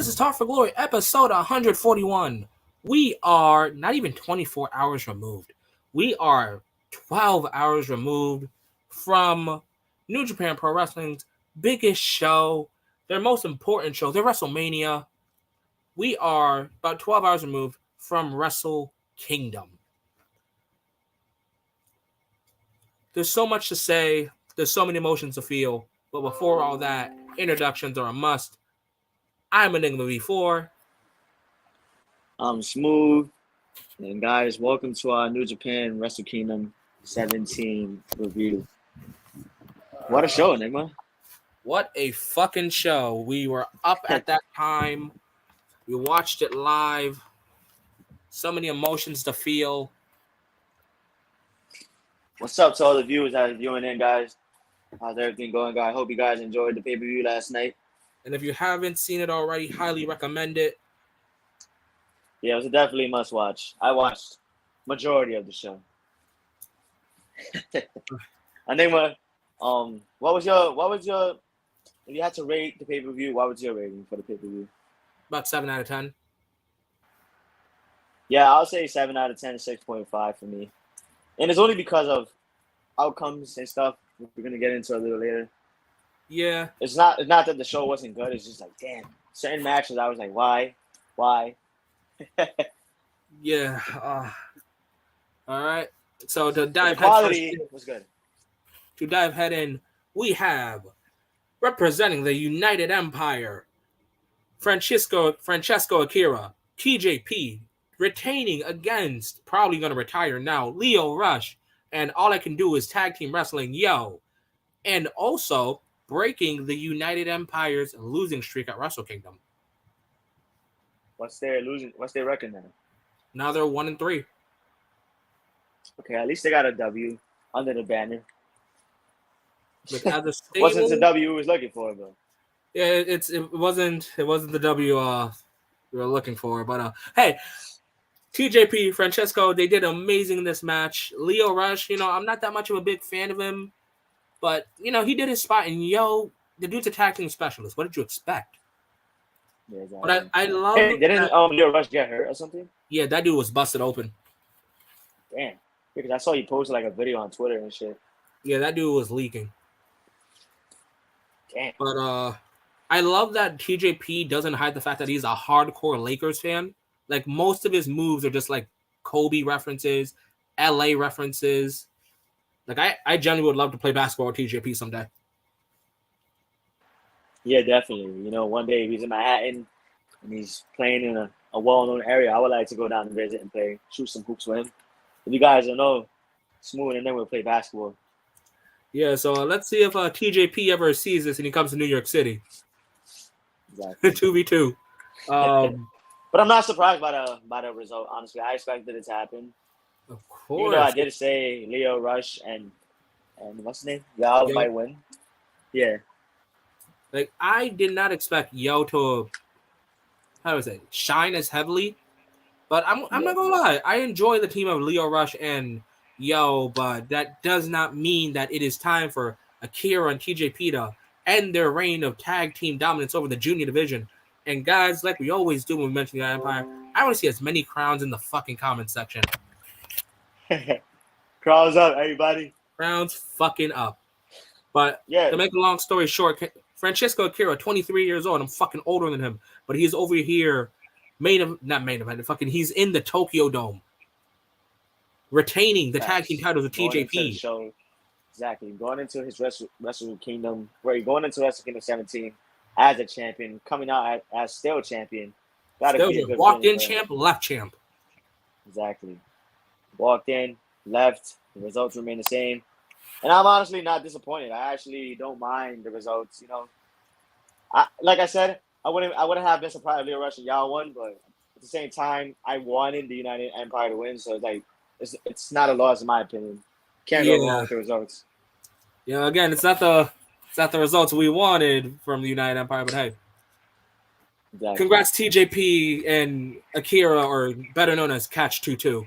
This is Talk for Glory, episode 141. We are not even 24 hours removed. We are 12 hours removed from New Japan Pro Wrestling's biggest show, their most important show, their WrestleMania. We are about 12 hours removed from Wrestle Kingdom. There's so much to say. There's so many emotions to feel. But before all that, introductions are a must. I'm Enigma V4. I'm Smooth. And guys, welcome to our New Japan Wrestle Kingdom 17 review. What a show, Enigma. What a fucking show. We were up at that time. We watched it live. So many emotions to feel. What's up to all the viewers that are viewing in, guys? How's everything going, guys? Hope you guys enjoyed the pay-per-view last night. And if you haven't seen it already, highly recommend it. Yeah, it was definitely a must-watch. I watched majority of the show. Enigma, what was your if you had to rate the pay-per-view, what was your rating for the pay-per-view? About 7 out of 10. Yeah, I'll say 7 out of 10, 6.5 for me. And it's only because of outcomes and stuff we're going to get into a little later. Yeah. It's not that the show wasn't good. It's just like, damn, certain matches I was like, why? Yeah. All right. So to dive the quality was good. To dive head in, we have representing the United Empire, Francesco Akira, TJP, retaining against, probably going to retire now, Lio Rush, and All I Can Do Is Tag Team Wrestling, Yo. And also breaking the United Empire's losing streak at Wrestle Kingdom. What's their record now? Now they're 1-3. Okay, at least they got a W under the banner. But as a stable, wasn't the W we was looking for, though. Yeah, it wasn't the W we were looking for. But hey, TJP, Francesco, they did amazing in this match. Lio Rush, I'm not that much of a big fan of him, but he did his spot. And Yo, the dude's a tag team specialist. What did you expect? Yeah, exactly. But I love. Hey, didn't Lio Rush get hurt or something? Yeah, that dude was busted open. Damn, because I saw you posted like a video on Twitter and shit. Yeah, that dude was leaking. Damn. But I love that TJP doesn't hide the fact that he's a hardcore Lakers fan. Like, most of his moves are just like Kobe references, LA references. Like, I genuinely would love to play basketball with TJP someday. Yeah, definitely. One day if he's in Manhattan and he's playing in a well-known area, I would like to go down and visit and shoot some hoops with him. If you guys don't know, Smooth and then we'll play basketball. Yeah, so let's see if TJP ever sees this and he comes to New York City. Exactly. 2v2. But I'm not surprised by the result, honestly. I expected it to happen. Of course. Even though I did say Lio Rush and what's his name? Yao might win. Yeah. Like, I did not expect Yo to, shine as heavily. But I'm not going to lie. I enjoy the team of Lio Rush and Yo, but that does not mean that it is time for Akira and TJP to end their reign of tag team dominance over the junior division. And guys, like we always do when we mention the Empire, I want to see as many crowns in the fucking comment section. Crowns up, everybody. Crowns fucking up. But yeah, to make a long story short, Francesco Akira, 23 years old. I'm fucking older than him, but he's over here, he's in the Tokyo Dome, retaining the tag team titles of TJP. Exactly. Going into his Wrestle Kingdom, going into Wrestle Kingdom 17 as a champion, coming out as still champion. Walked in champ, left champ. Exactly. Walked in, left. The results remain the same. And I'm honestly not disappointed. I actually don't mind the results. Like I said, I wouldn't have been surprised if Lio Rush and Yao won, but at the same time, I wanted the United Empire to win. So it's not a loss in my opinion. Can't go wrong with the results. Yeah, again, it's not the results we wanted from the United Empire, but hey. Exactly. Congrats TJP and Akira, or better known as Catch 2-2.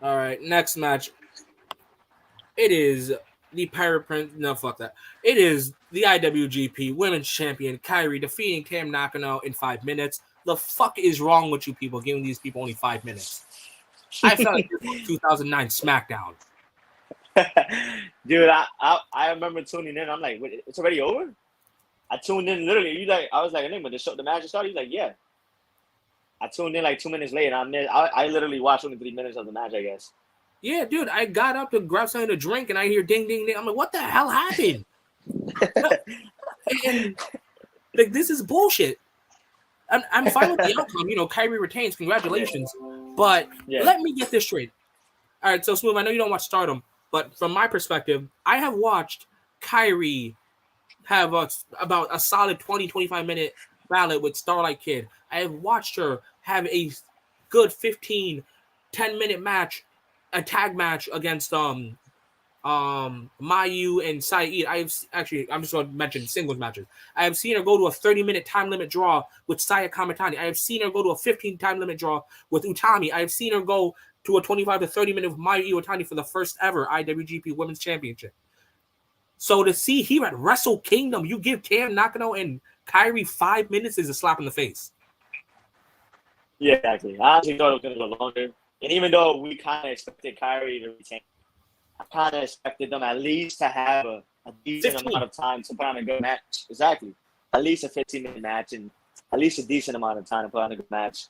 All right, next match. It is the Pirate Prince. No, fuck that. It is the IWGP Women's Champion Kairi defeating Tam Nakano in 5 minutes. The fuck is wrong with you people giving these people only 5 minutes? I felt like this was 2009 SmackDown. Dude, I remember tuning in. I'm like, wait, it's already over? I tuned in literally. I was like, when the match started, he's like, yeah. I tuned in like 2 minutes later. I literally watched only 3 minutes of the match, I guess. Yeah, dude, I got up to grab something to drink and I hear ding, ding, ding. I'm like, what the hell happened? And like, this is bullshit. I'm fine with the outcome. Kyrie retains. Congratulations. But let me get this straight. All right, so Smooth, I know you don't watch Stardom, but from my perspective, I have watched Kyrie have about a solid 20, 25-minute ballot with Starlight Kid. I have watched her have a good 15, 10-minute match, a tag match against Mayu and Saeed. I'm just going to mention singles matches. I have seen her go to a 30-minute time limit draw with Saya Kamitani. I have seen her go to a 15 time limit draw with Utami. I have seen her go to a 25 to 30 minute with Mayu Iwatani for the first ever IWGP Women's Championship. So to see here at Wrestle Kingdom, you give Tam Nakano and Kairi 5 minutes is a slap in the face. Yeah, exactly. I actually thought it was going to go longer. And even though we kind of expected Kairi to retain, I kind of expected them at least to have a decent 15. amount of time to put on a good match. Exactly. At least a 15-minute match and at least a decent amount of time to put on a good match.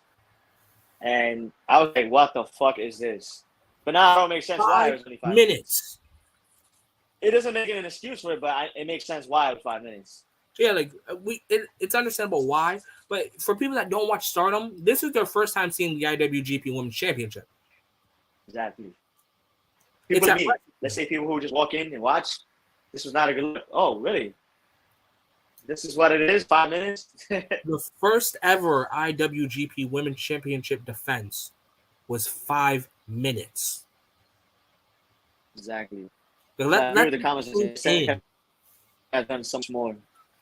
And I was like, what the fuck is this? But now it don't make sense why it was only 5 minutes. It doesn't make it an excuse for it, but it makes sense why it was 5 minutes. Yeah, like it's understandable why, but for people that don't watch Stardom, this is their first time seeing the IWGP Women's Championship. Exactly. People like me, let's say people who just walk in and watch, this was not a good look. Oh, really? This is what it is, 5 minutes? The first ever IWGP Women's Championship defense was 5 minutes. Exactly. Let the comments have done so much more.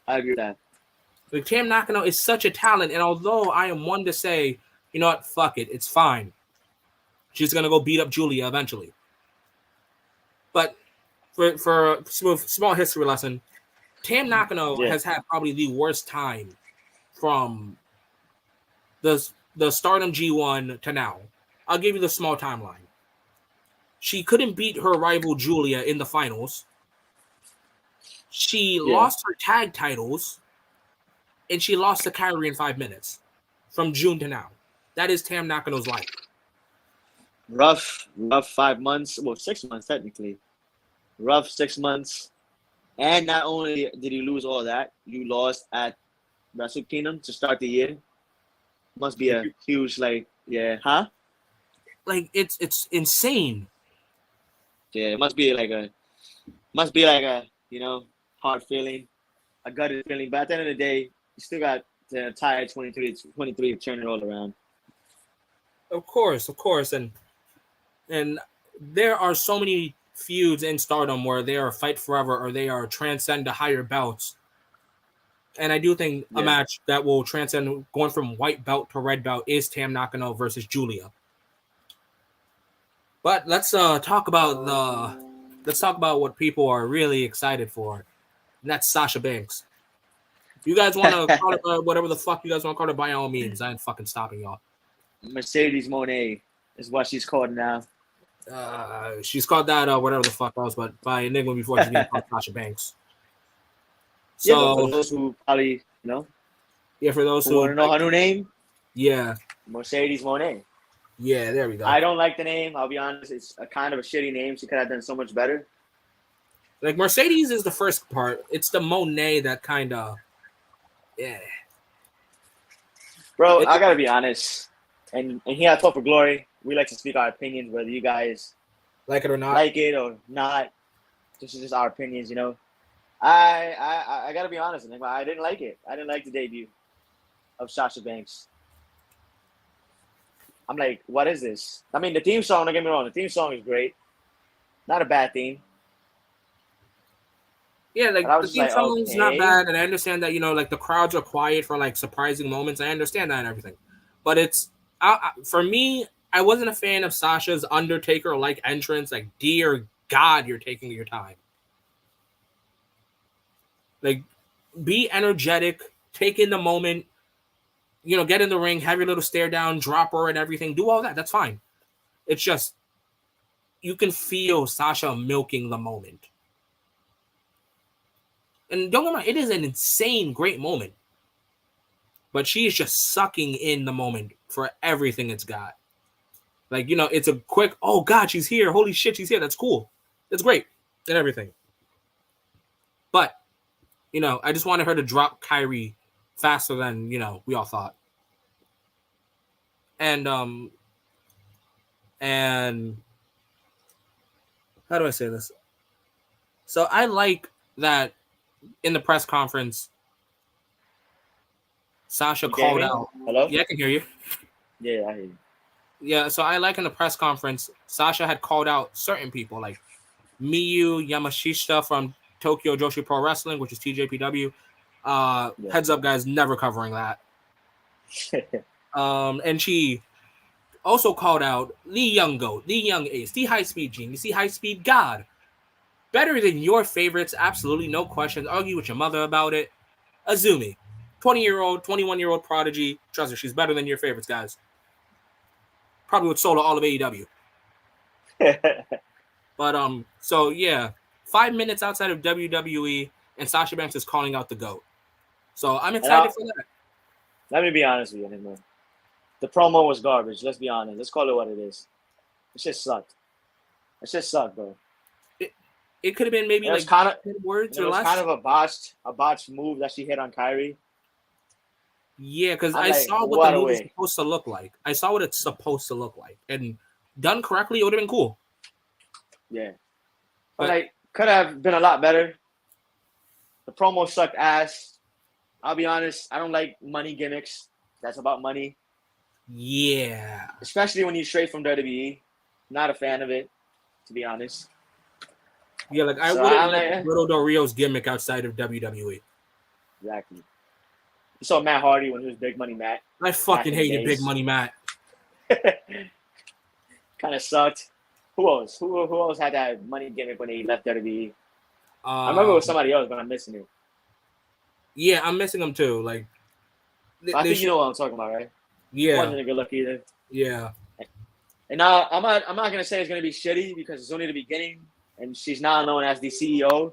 I agree with that. Like, Tam Nakano is such a talent, and although I am one to say, you know what, fuck it, it's fine. She's gonna go beat up Julia eventually. But for a small history lesson, Tam Nakano has had probably the worst time from the Stardom G1 to now. I'll give you the small timeline. She couldn't beat her rival Julia in the finals. She lost her tag titles, and she lost to Kairi in 5 minutes from June to now. That is Tam Nakano's life. Rough 5 months. Well, 6 months technically. Rough 6 months. And not only did you lose all that, you lost at Wrestle Kingdom to start the year. Must be a huge, like, Like, it's insane. Yeah, it must be like a, hard feeling, a gutted feeling. But at the end of the day, you still got the entire 23 to turn it all around. Of course. And there are so many feuds in Stardom where they are fight forever or they are transcend to higher belts. And I do think a match that will transcend going from white belt to red belt is Tam Nakano versus Julia. But let's talk about what people are really excited for. And that's Sasha Banks. You guys want to call it whatever the fuck you guys want to call it, by all means. I ain't fucking stopping y'all. Mercedes Moné is what she's called now. She's called that whatever the fuck else, but by Enigma before she's being called Sasha Banks. So for those who probably for those who want to know her new name, Mercedes Moné. Yeah, there we go. I don't like the name. I'll be honest. It's a kind of a shitty name. She could have done so much better. Like, Mercedes is the first part. It's the Monet that kind of, Bro, I got to be honest. And here at Talk for Glory, we like to speak our opinions, whether you guys like it or not. This is just our opinions, I got to be honest. I didn't like it. I didn't like the debut of Sasha Banks. I'm like, what is this? I mean, the theme song, don't get me wrong, the theme song is great. Not a bad theme. Yeah, like, the theme song is not bad, and I understand that, like, the crowds are quiet for, like, surprising moments. I understand that and everything. But it's, for me, I wasn't a fan of Sasha's Undertaker-like entrance. Like, dear God, you're taking your time. Like, be energetic, take in the moment, get in the ring, have your little stare down, drop her and everything. Do all that. That's fine. It's just, you can feel Sasha milking the moment. And don't get me wrong, it is an insane, great moment. But she's just sucking in the moment for everything it's got. Like, it's a quick, oh God, she's here. Holy shit, she's here. That's cool. It's great. And everything. But, I just wanted her to drop Kyrie faster than, we all thought. And how do I say this? So I like that in the press conference, Sasha called out. Hello? Yeah, I can hear you. Yeah, I hear you. Yeah, so I like in the press conference, Sasha had called out certain people like Miyu Yamashita from Tokyo Joshi Pro Wrestling, which is TJPW. Heads up, guys, never covering that. And she also called out the young goat, the young ace, the high speed genius, the high speed god. Better than your favorites, absolutely no questions. Argue with your mother about it. Azumi, 20-year-old, 21-year-old prodigy. Trust her, she's better than your favorites, guys. Probably would solo all of AEW. But so yeah, 5 minutes outside of WWE, and Sasha Banks is calling out the GOAT. So I'm excited for that. Let me be honest with you, man. The promo was garbage. Let's be honest. Let's call it what it is. It just sucked. It just sucked, bro. It could have been maybe like kind of 10 words or less. It was less. kind of a botched move that she hit on Kyrie. Yeah, because I saw what the move is supposed to look like. I saw what it's supposed to look like, and done correctly, it would have been cool. Yeah, but like could have been a lot better. The promo sucked ass. I'll be honest. I don't like money gimmicks. That's about money. Yeah, especially when you're straight from WWE. Not a fan of it, to be honest. Yeah, like I wouldn't like Little Del Rio's gimmick outside of WWE. Exactly. You saw Matt Hardy when he was Big Money Matt. I fucking hated Big Money Matt. Kind of sucked. Who else? Who else had that money gimmick when he left WWE? I remember it was somebody else, but I'm missing it. Yeah, I'm missing him too. Like, I think you know what I'm talking about, right? Yeah. Wasn't a good look either. Yeah. And now I'm not gonna say it's gonna be shitty because it's only the beginning, and she's now known as the CEO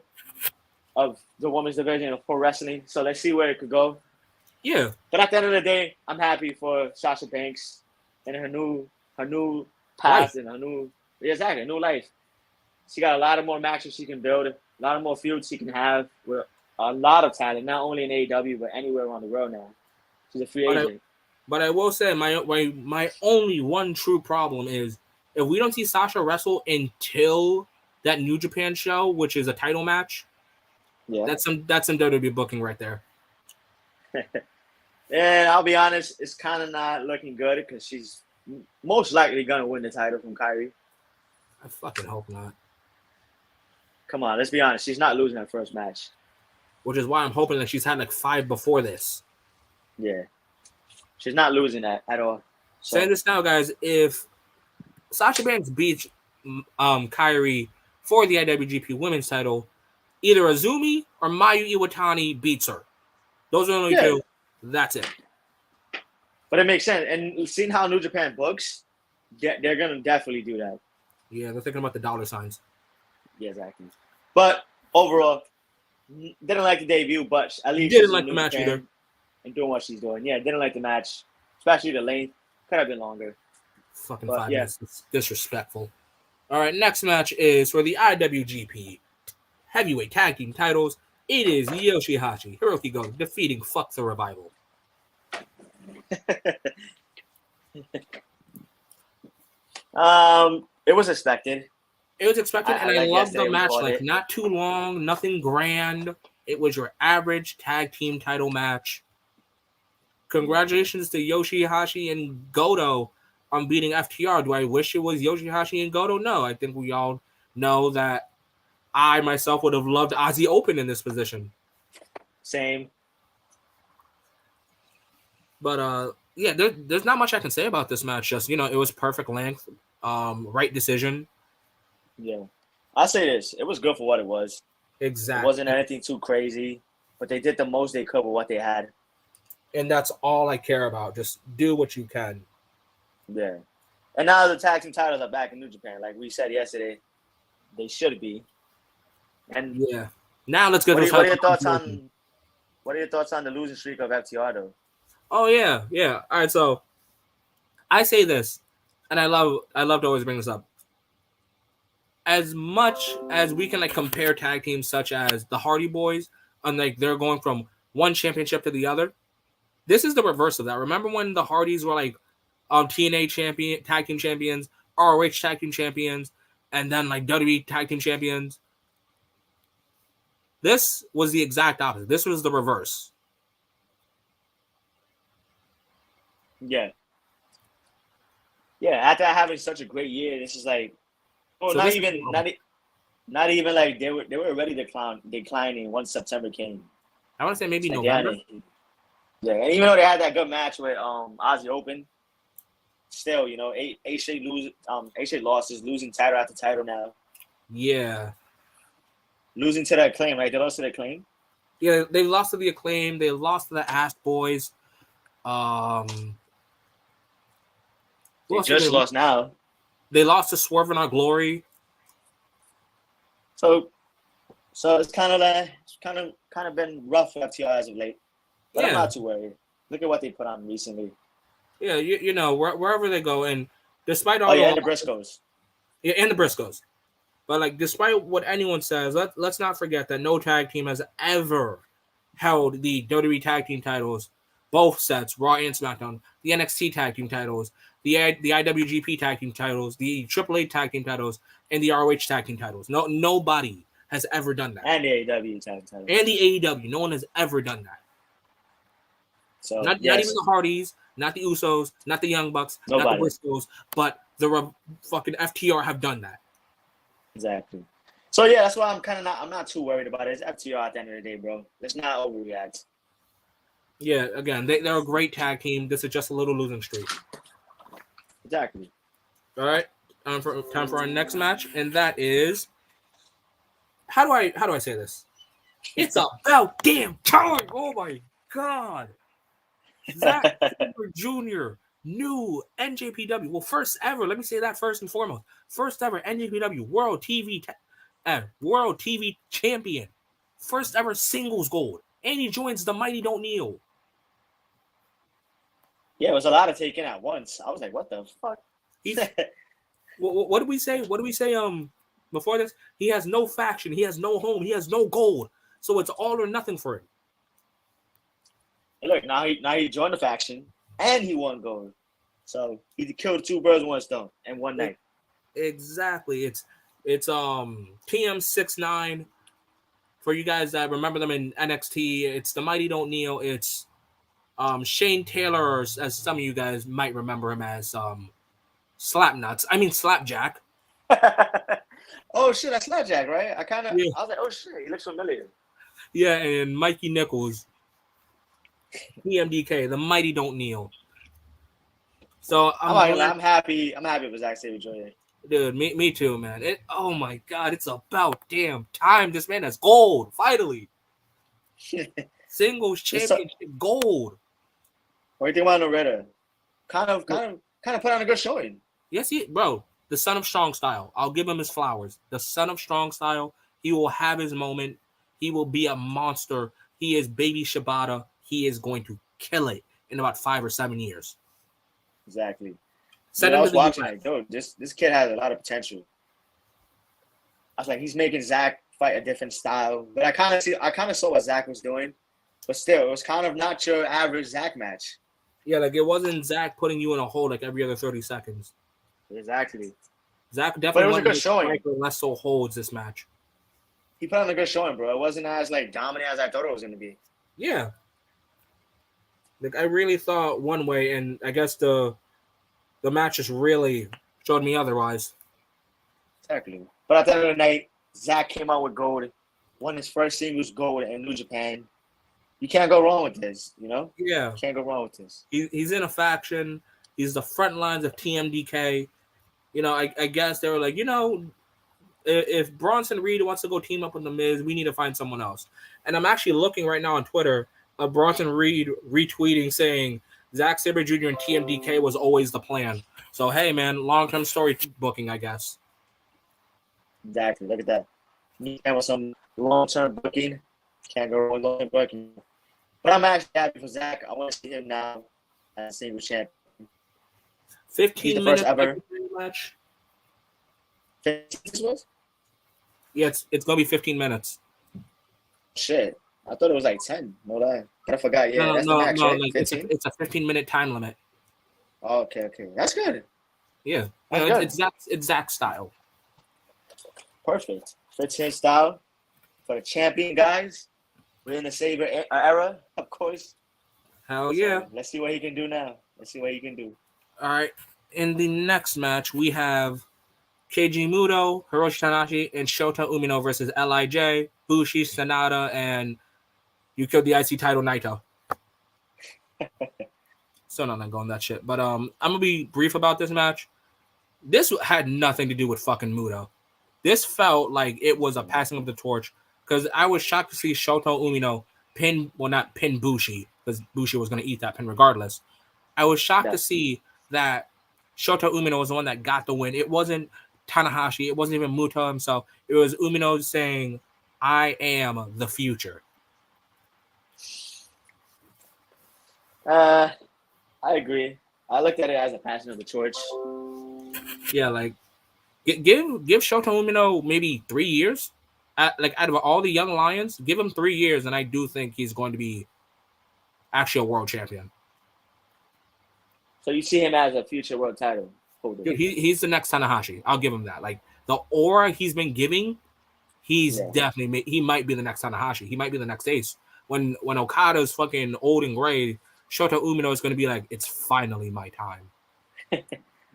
of the women's division of pro wrestling. So let's see where it could go. Yeah. But at the end of the day, I'm happy for Sasha Banks and her new path and her new life. She got a lot of more matches she can build, a lot of more feuds she can have with a lot of talent, not only in AEW but anywhere around the world now. She's a free agent. But I will say my only one true problem is if we don't see Sasha wrestle until that New Japan show, which is a title match, that's some WWE booking right there. And I'll be honest, it's kind of not looking good because she's most likely gonna win the title from Kyrie. I fucking hope not. Come on, let's be honest. She's not losing her first match. Which is why I'm hoping that she's had like 5 before this. Yeah. She's not losing that at all. So. Saying this now, guys, if Sasha Banks beats Kyrie for the IWGP Women's title, either Azumi or Mayu Iwatani beats her. Those are the only two. That's it. But it makes sense. And seeing how New Japan books, they're going to definitely do that. Yeah, they're thinking about the dollar signs. Yeah, exactly. But overall, didn't like the debut, but at least didn't like the match either. And doing what she's doing. Yeah, didn't like the match, especially the length. Could have been longer. Fucking 5 minutes. It's disrespectful. All right, next match is for the IWGP Heavyweight Tag Team titles. It is Yoshihashi, Hiroki Goto, defeating Fuck the Revival. It was expected. It was expected, and I loved the match. Like, not too long, nothing grand. It was your average tag team title match. Congratulations to Yoshihashi and Goto on beating FTR. Do I wish it was Yoshihashi and Goto? No. I think we all know that I myself would have loved Ozzy Open in this position. Same. But yeah, there's not much I can say about this match. Just, it was perfect length, right decision. Yeah. I'll say this. It was good for what it was. Exactly. It wasn't anything too crazy. but they did the most they could with what they had. And that's all I care about. Just do what you can. Yeah. And now the tag team titles are back in New Japan. Like we said yesterday, they should be. And yeah. Now let's get what those. are your thoughts on the losing streak of FTR though? Oh yeah. All right, so I say this, and I love to always bring this up. As much as we can like compare tag teams such as the Hardy Boys, and like they're going from one championship to the other, this is the reverse of that. Remember when the Hardys were like TNA champion, tag team champions, ROH tag team champions, and then like WWE tag team champions? This was the exact opposite. This was the reverse. Yeah. Yeah, after having such a great year, this is like, well, So not this even like they were already declining once September came. I want to say maybe Like, November. Yeah, and even though they had that good match with Ozzy Open, still, you know, eight straight losses, losing title after title now. Yeah. Losing to the Acclaim, right? They lost to the Acclaim. Yeah, they lost to the Acclaim. They lost to the Ass Boys. They just lost now. They lost to Swerve and Our Glory. So it's kind of been rough for FTR as of late. But I'm not too worried. Look at what they put on recently. Yeah, you know, wherever they go, and despite all and the Briscoes. Yeah, and the Briscoes. But like, despite what anyone says, let's not forget that no tag team has ever held the WWE tag team titles, both sets, Raw and SmackDown, the NXT tag team titles, the IWGP tag team titles, the AAA tag team titles, and the ROH tag team titles. Nobody has ever done that. And the AEW tag titles. And the AEW. No one has ever done that. So not even the Hardys, not the Usos, not the Young Bucks, not the Briscoes, but the fucking FTR have done that. Exactly. So yeah, that's why I'm not too worried about it. It's FTR at the end of the day, bro. Let's not overreact. Yeah, again, they're a great tag team. This is just a little losing streak. Exactly. All right, time for our next match, and that is how do I say this? It's about damn time! Oh my god, Zack Jr. new NJPW. Well, first ever. Let me say that first and foremost. First ever NJPW World TV champion. First ever singles gold, and he joins the Mighty Don't Kneel. Yeah, it was a lot of taking at once. I was like, what the fuck? What did we say? Before this? He has no faction. He has no home. He has no gold. So it's all or nothing for him. Look, now he joined the faction and he won gold. So he killed two birds with one stone in one night. Exactly. It's TM69. For you guys that remember them in NXT, it's the Mighty Don't Kneel. It's Shane Taylor, as some of you guys might remember him as Slapjack. Oh shit, that's Slapjack, right? I was like, oh shit, he looks familiar. Yeah, and Mikey Nichols, PMDK, the Mighty Don't Kneel. So I'm happy with Zack Sabre Jr. Dude, me too, man. Oh my god, it's about damn time. This man has gold, finally. Singles championship gold. What do you think about Loretta? Kind of put on a good showing. Yes, bro. The son of Strong Style. I'll give him his flowers. The son of Strong Style. He will have his moment. He will be a monster. He is baby Shibata. He is going to kill it in about 5 or 7 years. Exactly. I was watching like, dude, this kid has a lot of potential. I was like, he's making Zack fight a different style. But I kind of saw what Zack was doing. But still, it was kind of not your average Zack match. Yeah, like it wasn't Zack putting you in a hole like every other 30 seconds. Exactly. Zack definitely was a good showing. Less so holds this match. He put on a good showing, bro. It wasn't as like dominant as I thought it was going to be. Yeah. Like I really thought one way, and I guess the match just really showed me otherwise. Exactly. But at the end of the night, Zack came out with gold, won his first singles gold in New Japan. You can't go wrong with this, you know? Yeah. Can't go wrong with this. He's in a faction. He's the front lines of TMDK. You know, I guess they were like, you know, if Bronson Reed wants to go team up with the Miz, we need to find someone else. And I'm actually looking right now on Twitter of Bronson Reed retweeting saying Zack Sabre Jr. and TMDK was always the plan. So hey, man, long-term story booking, I guess. Exactly. Look at that. You can with some long-term booking. Can't go wrong with long-term booking. But I'm actually happy for Zach. I want to see him now as a single champion. 15 minutes ever match. 15 this was? Yeah, it's gonna be 15 minutes. Shit, I thought it was like 10. No lie. But I forgot. Yeah, that's the max, right? Like it's a 15-minute time limit. Oh, okay, that's good. Yeah, that's good. It's Zach style. Perfect. Fits his style for the champion guys. We're in the Sabre era, of course. Hell yeah. So let's see what he can do now. All right. In the next match, we have Keiji Muto, Hiroshi Tanahashi, and Shota Umino versus LIJ, Bushi, Sanada, and you killed the IC title, Naito. Still not going that shit. But I'm gonna be brief about this match. This had nothing to do with fucking Muto. This felt like it was a passing of the torch because I was shocked to see Shota Umino not pin Bushi, because Bushi was gonna eat that pin regardless. I was shocked to see that Shota Umino was the one that got the win. It wasn't Tanahashi. It wasn't even Muto himself. It was Umino saying, "I am the future." I agree. I looked at it as a passing of the torch. Yeah, like give Shota Umino maybe 3 years. Out of all the young lions, give him 3 years, and I do think he's going to be actually a world champion. So you see him as a future world title holder? Dude, he's the next Tanahashi. I'll give him that. Like the aura he's been giving, definitely he might be the next Tanahashi. He might be the next Ace. When Okada's fucking old and gray, Shota Umino is going to be like, it's finally my time.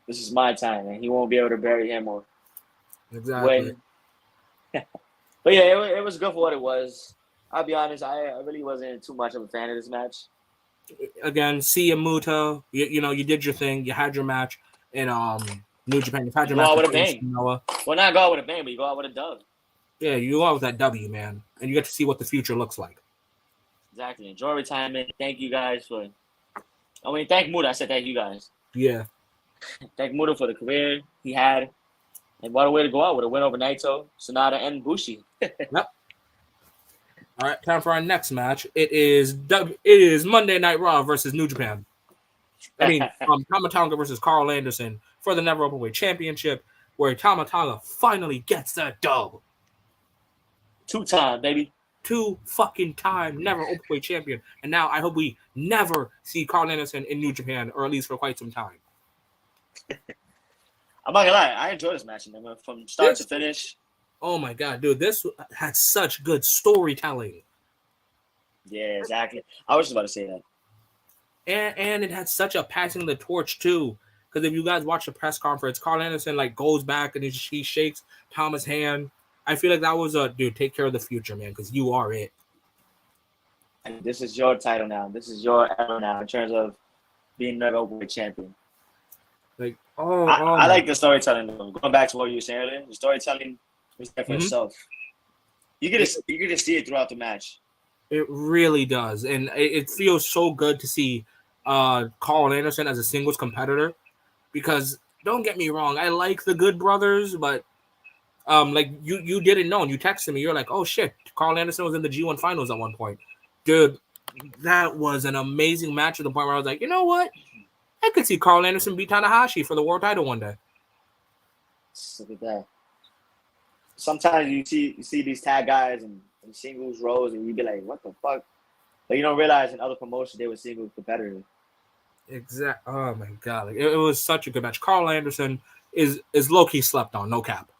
This is my time, and he won't be able to bury him or exactly. But yeah, it was good for what it was. I'll be honest, I really wasn't too much of a fan of this match. Again, see Muto, you did your thing. You had your match in New Japan. You've had your match. Go out with a bang. Well, not go out with a bang, but you go out with a dub. Yeah, you go out with that W, man, and you get to see what the future looks like. Exactly. Enjoy retirement. Thank you guys for. Thank Muto. I said thank you guys. Yeah. Thank Muto for the career he had, and what a way to go out with a win over Naito, Sanada, and Bushi. Yep. All right, time for our next match. It is Monday Night Raw versus New Japan. I mean, Tama Tonga versus Carl Anderson for the Never Openweight Championship, where Tama Tonga finally gets that dub. 2-time, baby. 2 fucking time Never Openweight champion, and now I hope we never see Carl Anderson in New Japan, or at least for quite some time. I'm not gonna lie, I enjoyed this match, man, from start to finish. Oh my god, dude, this had such good storytelling. Yeah, exactly. I was just about to say that. And it had such a passing of the torch too. Because if you guys watch the press conference, Carl Anderson goes back and he shakes Thomas' hand. I feel like that was dude, take care of the future, man, because you are it. And this is your title now. This is your era now in terms of being Never Openweight champion. I like the storytelling though. Going back to what you were saying earlier, the storytelling was there for itself. You get to see it throughout the match. It really does, and it feels so good to see Carl Anderson as a singles competitor. Because don't get me wrong, I like the Good Brothers, but you didn't know, and you texted me. You're like, oh shit, Carl Anderson was in the G1 finals at one point, dude. That was an amazing match to the point where I was like, you know what? I could see Carl Anderson beat Tanahashi for the world title one day. Look at that. Sometimes you see these tag guys in singles roles, and you be like, what the fuck? But you don't realize in other promotions they were singles competitors. Exactly. Oh my god, it was such a good match. Carl Anderson is low-key slept on, no cap.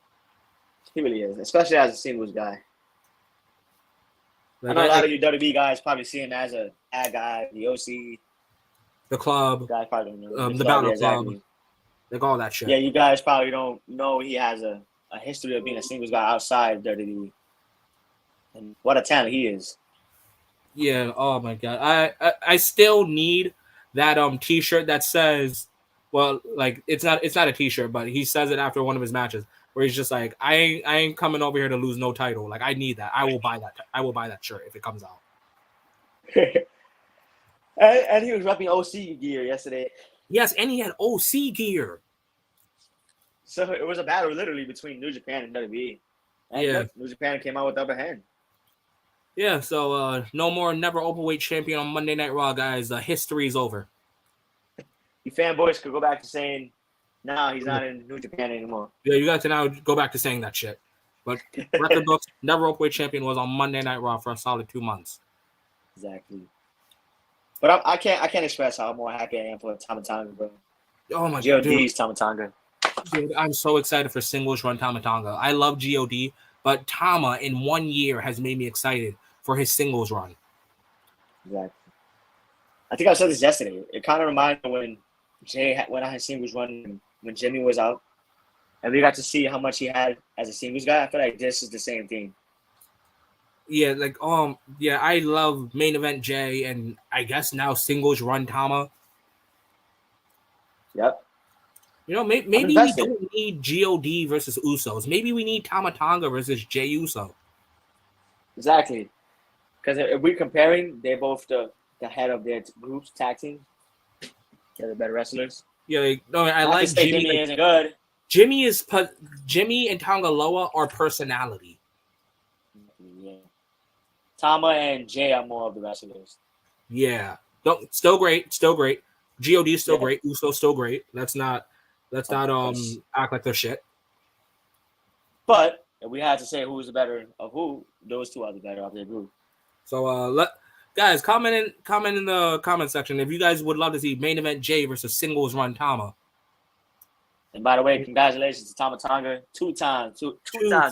He really is, especially as a singles guy. I know a lot of you WWE guys probably see him as a ad guy, the OC, the club, guys probably the Battle Club, all that shit. Yeah, you guys probably don't know he has a history of being a singles guy outside WWE, and what a talent he is. Yeah. Oh my god, I still need that T-shirt that says, well, it's not a T-shirt, but he says it after one of his matches. where he's just like, I ain't coming over here to lose no title. Like, I need that. I will buy that. I will buy that shirt if it comes out. and he was repping OC gear yesterday. Yes, and he had OC gear. So it was a battle literally between New Japan and WWE. And Yeah. New Japan came out with the upper hand. Yeah, so no more never openweight champion on Monday Night Raw, guys. History is over. You fanboys could go back to saying, "Nah, he's not in New Japan anymore." Yeah, you got to now go back to saying that shit. But record books, never openweight champion was on Monday Night Raw for a solid 2 months. Exactly. But I can't express how more happy I am for Tama Tonga, bro. Oh my god, GOD's Tama Tonga. Dude, I'm so excited for singles run Tama Tonga. I love God, but Tama in 1 year has made me excited for his singles run. Exactly. I think I said this yesterday. It kind of reminded me when Jay went on his singles run when Jimmy was out, and we got to see how much he had as a singles guy. I feel like this is the same thing. Yeah, like yeah, I love main event Jay, and I guess now singles run Tama. Yep. You know, maybe we don't need God versus Usos. Maybe we need Tama Tonga versus Jay Uso. Exactly. Because if we're comparing, they're both the head of their groups, tag teams. They're the better wrestlers. Yeah, like, no, I like Jimmy. Jimmy isn't good. Jimmy and Tonga Loa are personality. Yeah. Tama and Jay are more of the wrestlers. Yeah. Still great. God is still great. Uso still great. Let's not act like they're shit. But if we had to say who's the better of who, those two are the better of their group. So guys, comment in the comment section if you guys would love to see main event Jay versus singles run Tama. And by the way, congratulations to Tama Tonga. Two times,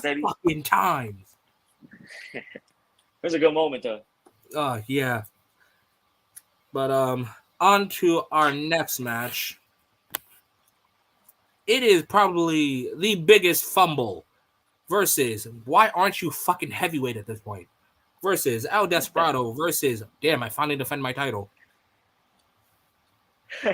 baby. Fucking times. It was a good moment though. Yeah. But on to our next match. It is probably the biggest fumble versus why aren't you fucking heavyweight at this point? Versus El Desperado versus damn, I finally defend my title. I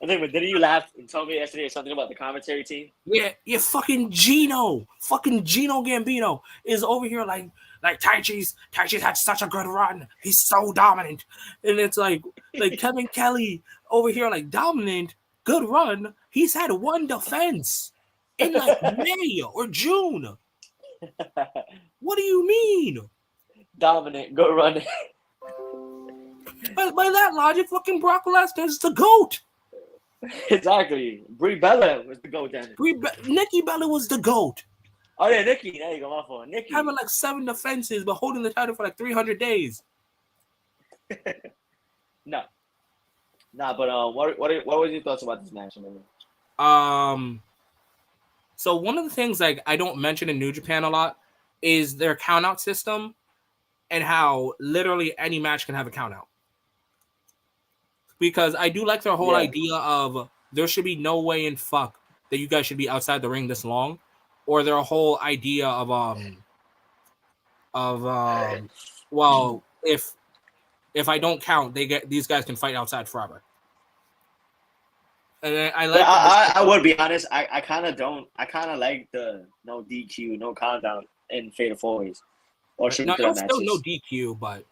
think, but didn't you laugh and tell me yesterday something about the commentary team? Yeah, fucking Gino Gambino is over here like Taichi's had such a good run. He's so dominant. And it's like Kevin Kelly over here like dominant, good run. He's had one defense in like May or June. What do you mean? Dominant, good run. By that logic, fucking Brock Lesnar is the GOAT. Exactly. Brie Bella was the GOAT then. Nikki Bella was the GOAT. Oh yeah, Nikki. There you go, my fault. Nikki. Having like 7 defenses, but holding the title for like 300 days. No. Nah, but what was your thoughts about this match? So one of the things like I don't mention in New Japan a lot is their countout system and how literally any match can have a countout. Because I do like their whole idea of there should be no way in fuck that you guys should be outside the ring this long, or their whole idea of well, if I don't count, these guys can fight outside forever. And I would be honest. I kind of don't. I kind of like the no DQ, no countdown in Fatal 4-Ways. Or still no DQ, but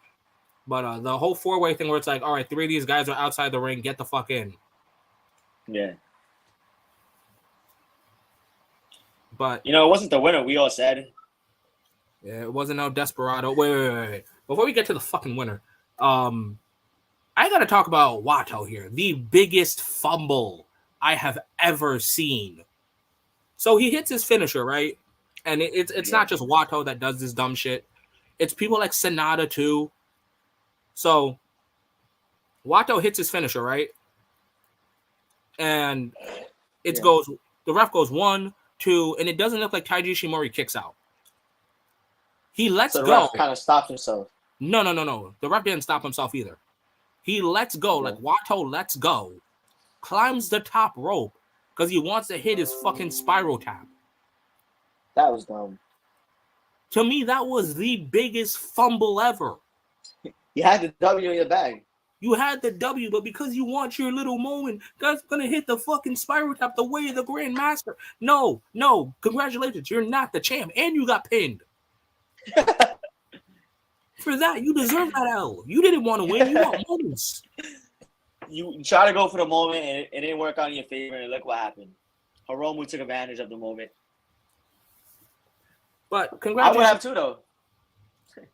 the whole 4-way thing where it's like, all right, 3 of these guys are outside the ring, get the fuck in. Yeah. But it wasn't the winner. We all said. Yeah, it wasn't no Desperado. Wait. Before we get to the fucking winner, I gotta talk about Wato here. The biggest fumble I have ever seen. So he hits his finisher, right? And it's not just Wato that does this dumb shit. It's people like Sonata too. So Wato hits his finisher, right? And the ref goes 1, 2, and it doesn't look like Taiji Ishimori kicks out. He lets go. The ref kind of stopped himself. No. The ref didn't stop himself either. He lets go, like Wato lets go, climbs the top rope because he wants to hit his fucking spiral tap. That was dumb. To me, that was the biggest fumble ever. You had the W in your bag. You had the W, but because you want your little moment, guys gonna hit the fucking spiral tap the way of the Grandmaster. No, congratulations, you're not the champ, and you got pinned. For that, you deserve that L. You didn't want to win. You want moments. You try to go for the moment, and it didn't work out in your favor, and look what happened. Hiromu took advantage of the moment. But congratulations. I would have too, though.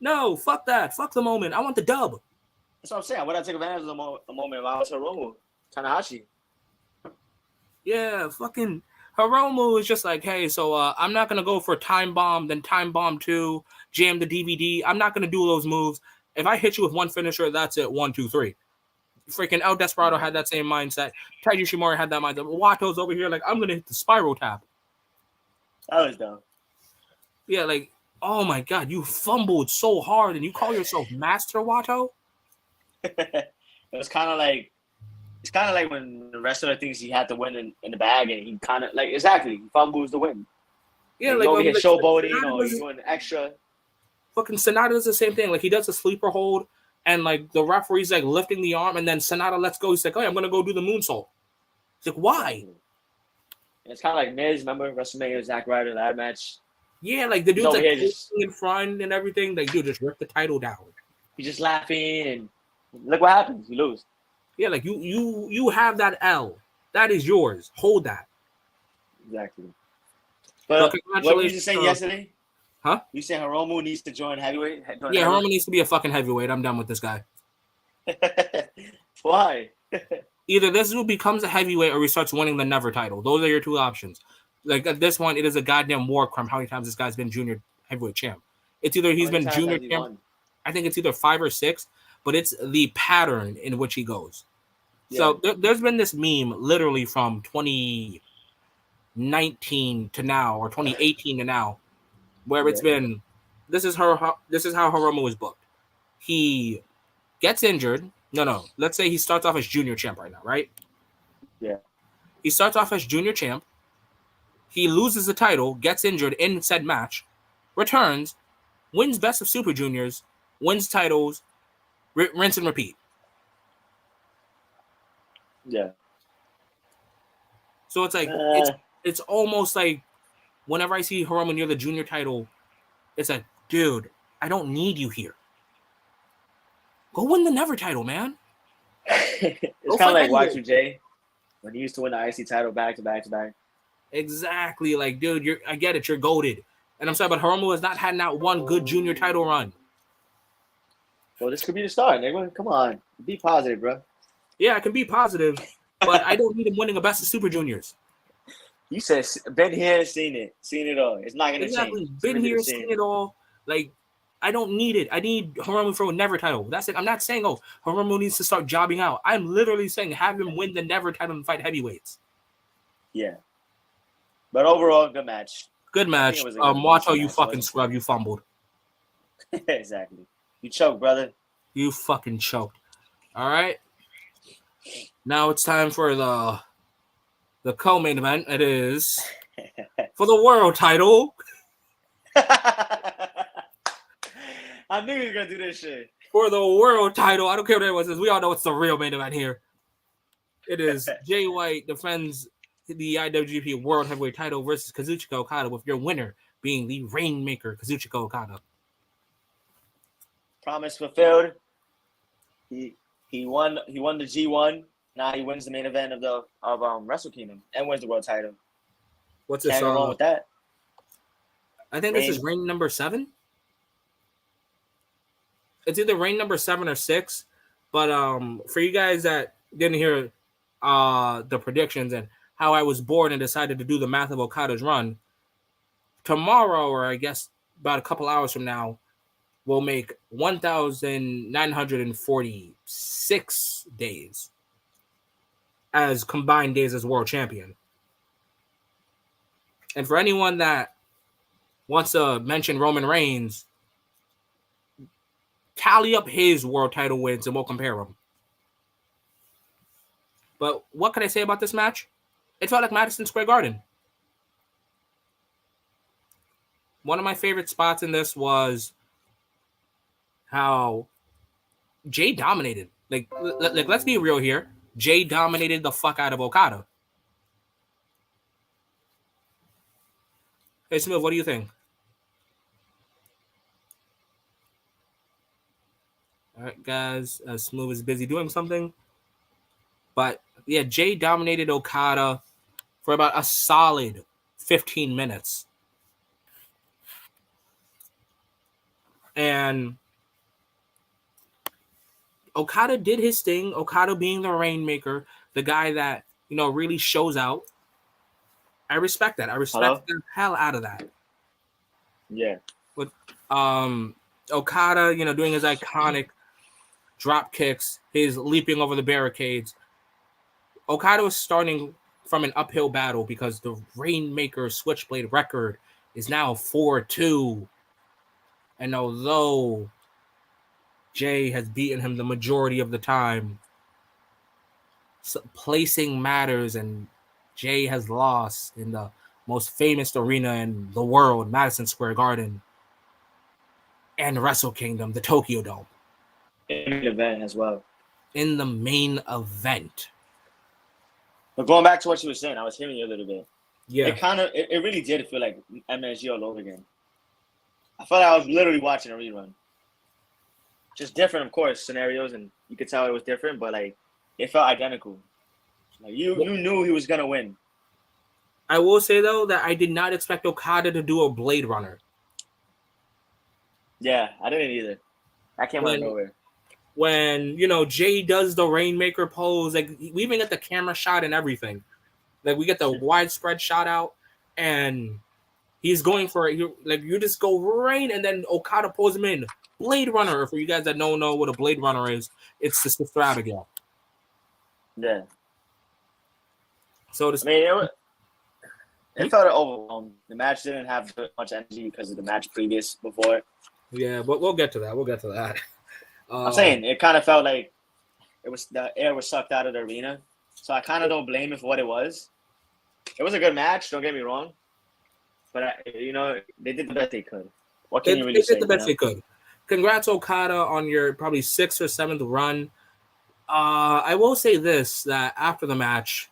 No, fuck that. Fuck the moment. I want the dub. That's what I'm saying. I would have taken advantage of the moment if I was Hiromu. Tanahashi. Yeah, fucking Hiromu is just like, hey, so I'm not going to go for Time Bomb, then Time Bomb 2, jam the DVD. I'm not going to do those moves. If I hit you with one finisher, that's it. 1, 2, 3. Freaking El Desperado had that same mindset. Taiji Shimori had that mindset. Wato's over here like, I'm going to hit the spiral tap. That was dumb. Yeah, like, oh my God, you fumbled so hard and you call yourself Master Wato? It's kind of like when the wrestler thinks he had to win in the bag, and he kind of he fumbles the win. Yeah, like over here showboating, he's doing extra. Fucking Sonata does the same thing. Like he does a sleeper hold, and like the referee's like lifting the arm, and then Sonata lets go. He's like, "Oh, I'm gonna go do the moonsault." It's like, why? It's kind of like Miz, remember WrestleMania, Zack Ryder, that match. Yeah, like the dude's like just in front and everything. Like, dude, just rip the title down. He's just laughing, and look what happens. You lose. Yeah, like you have that L. That is yours. Hold that. Exactly. But what were you saying yesterday? Huh? You saying Hiromu needs to join heavyweight? Hiromu needs to be a fucking heavyweight. I'm done with this guy. Why? Either this dude becomes a heavyweight or he starts winning the Never title. Those are your two options. Like at this point, it is a goddamn war crime how many times this guy's been junior heavyweight champ. It's either he's been junior champ. I think it's either 5 or 6, but it's the pattern in which he goes. Yeah. So there's been this meme literally from 2019 to now, or 2018 to now, where it's been, this is how Hiromu is booked. He gets injured. No. Let's say he starts off as junior champ right now, right? Yeah. He starts off as junior champ. He loses the title, gets injured in said match, returns, wins Best of Super Juniors, wins titles, rinse and repeat. Yeah. So it's like it's almost like whenever I see Hiromu near the junior title, it's like, dude, I don't need you here. Go win the Never title, man. It's kind of like Y2J when he used to win the IC title back to back to back. Exactly. Like, dude, I get it. You're goated. And I'm sorry, but Hiromu has not had one good junior title run. Well, this could be the start, nigga. Come on. Be positive, bro. Yeah, I can be positive, but I don't need him winning a Best of Super Juniors. You said been here, seen it all. It's not gonna change. Been here, seen it all. Like, I don't need it. I need Hiromu for a Never title. That's it. I'm not saying, Hiromu needs to start jobbing out. I'm literally saying have him win the Never title and fight heavyweights. Yeah. But overall, good match. Good match. Wato, you fucking scrub. You fumbled. Exactly. You choked, brother. You fucking choked. All right. Now it's time for the co-main event. It is for the world title. I knew he was gonna do this shit. For the world title, I don't care what anyone says. We all know it's the real main event here. It is Jay White defends the IWGP World Heavyweight title versus Kazuchika Okada, with your winner being the Rainmaker Kazuchika Okada. Promise fulfilled. He won the G1. Now he wins the main event of Wrestle Kingdom and wins the world title. What's this? Can't go wrong with that. I think this is reign number 7. It's either reign number 7 or 6. But for you guys that didn't hear the predictions and how I was bored and decided to do the math of Okada's run, tomorrow, or I guess about a couple hours from now, we'll make 1,946 days as combined days as world champion. And for anyone that wants to mention Roman Reigns, tally up his world title wins and we'll compare them. But what can I say about this match? It felt like Madison Square Garden. One of my favorite spots in this was how Jay dominated. Like, let's be real here. Jay dominated the fuck out of Okada. Hey, Smith, what do you think? All right, guys. Smooth is busy doing something. But, yeah, Jay dominated Okada for about a solid 15 minutes. And Okada did his thing. Okada being the Rainmaker, the guy that, really shows out. I respect that. I respect the hell out of that. Yeah. With Okada, doing his iconic drop kicks, his leaping over the barricades. Okada was starting from an uphill battle because the Rainmaker Switchblade record is now 4-2. And although Jay has beaten him the majority of the time, placing matters, and Jay has lost in the most famous arena in the world, Madison Square Garden, and Wrestle Kingdom, the Tokyo Dome. In the event as well. In the main event. But going back to what you were saying, I was hearing you a little bit. Yeah. It really did feel like MSG all over again. I felt like I was literally watching a rerun. Just different, of course, scenarios, and you could tell it was different, but like it felt identical. Like you knew he was gonna win. I will say though that I did not expect Okada to do a Blade Runner. Yeah, I didn't either. That came out of nowhere. When Jay does the Rainmaker pose, like we even get the camera shot and everything. Like we get the widespread shot out, and he's going for it. You just go right, and then Okada pulls him in. Blade Runner. For you guys that don't know what a Blade Runner is, it's the Sister Abigail. Yeah. So it felt overwhelmed. The match didn't have much energy because of the match previous before. Yeah, but we'll get to that. I'm saying it kind of felt like the air was sucked out of the arena. So I kind of don't blame it for what it was. It was a good match. Don't get me wrong, but they did the best they could. What can you really say? They did the best they could. Congrats, Okada, on your probably 6th or 7th run. I will say this, that after the match,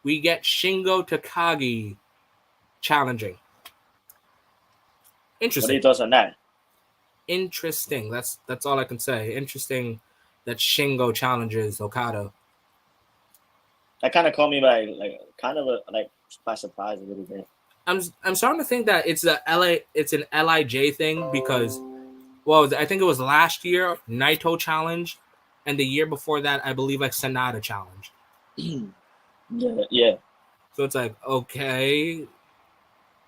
we get Shingo Takagi challenging. Interesting. What are your thoughts on that? Interesting. That's all I can say. Interesting that Shingo challenges Okada. That kind of caught me by by surprise a little bit. I'm starting to think that it's an LIJ thing because, I think it was last year Naito challenged, and the year before that I believe Sanada challenged. Yeah. So it's like, okay,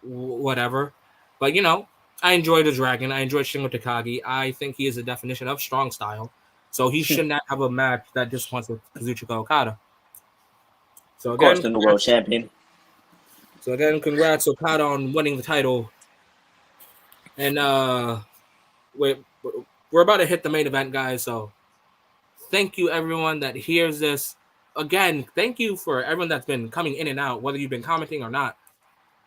whatever, but I enjoy the Dragon. I enjoy Shingo Takagi. I think he is a definition of strong style. So he should not have a match that just wants with Kazuchika Okada. So again, of course, the new world champion. So again, congrats Okada on winning the title. And we're about to hit the main event, guys. So thank you everyone that hears this. Again, thank you for everyone that's been coming in and out, whether you've been commenting or not.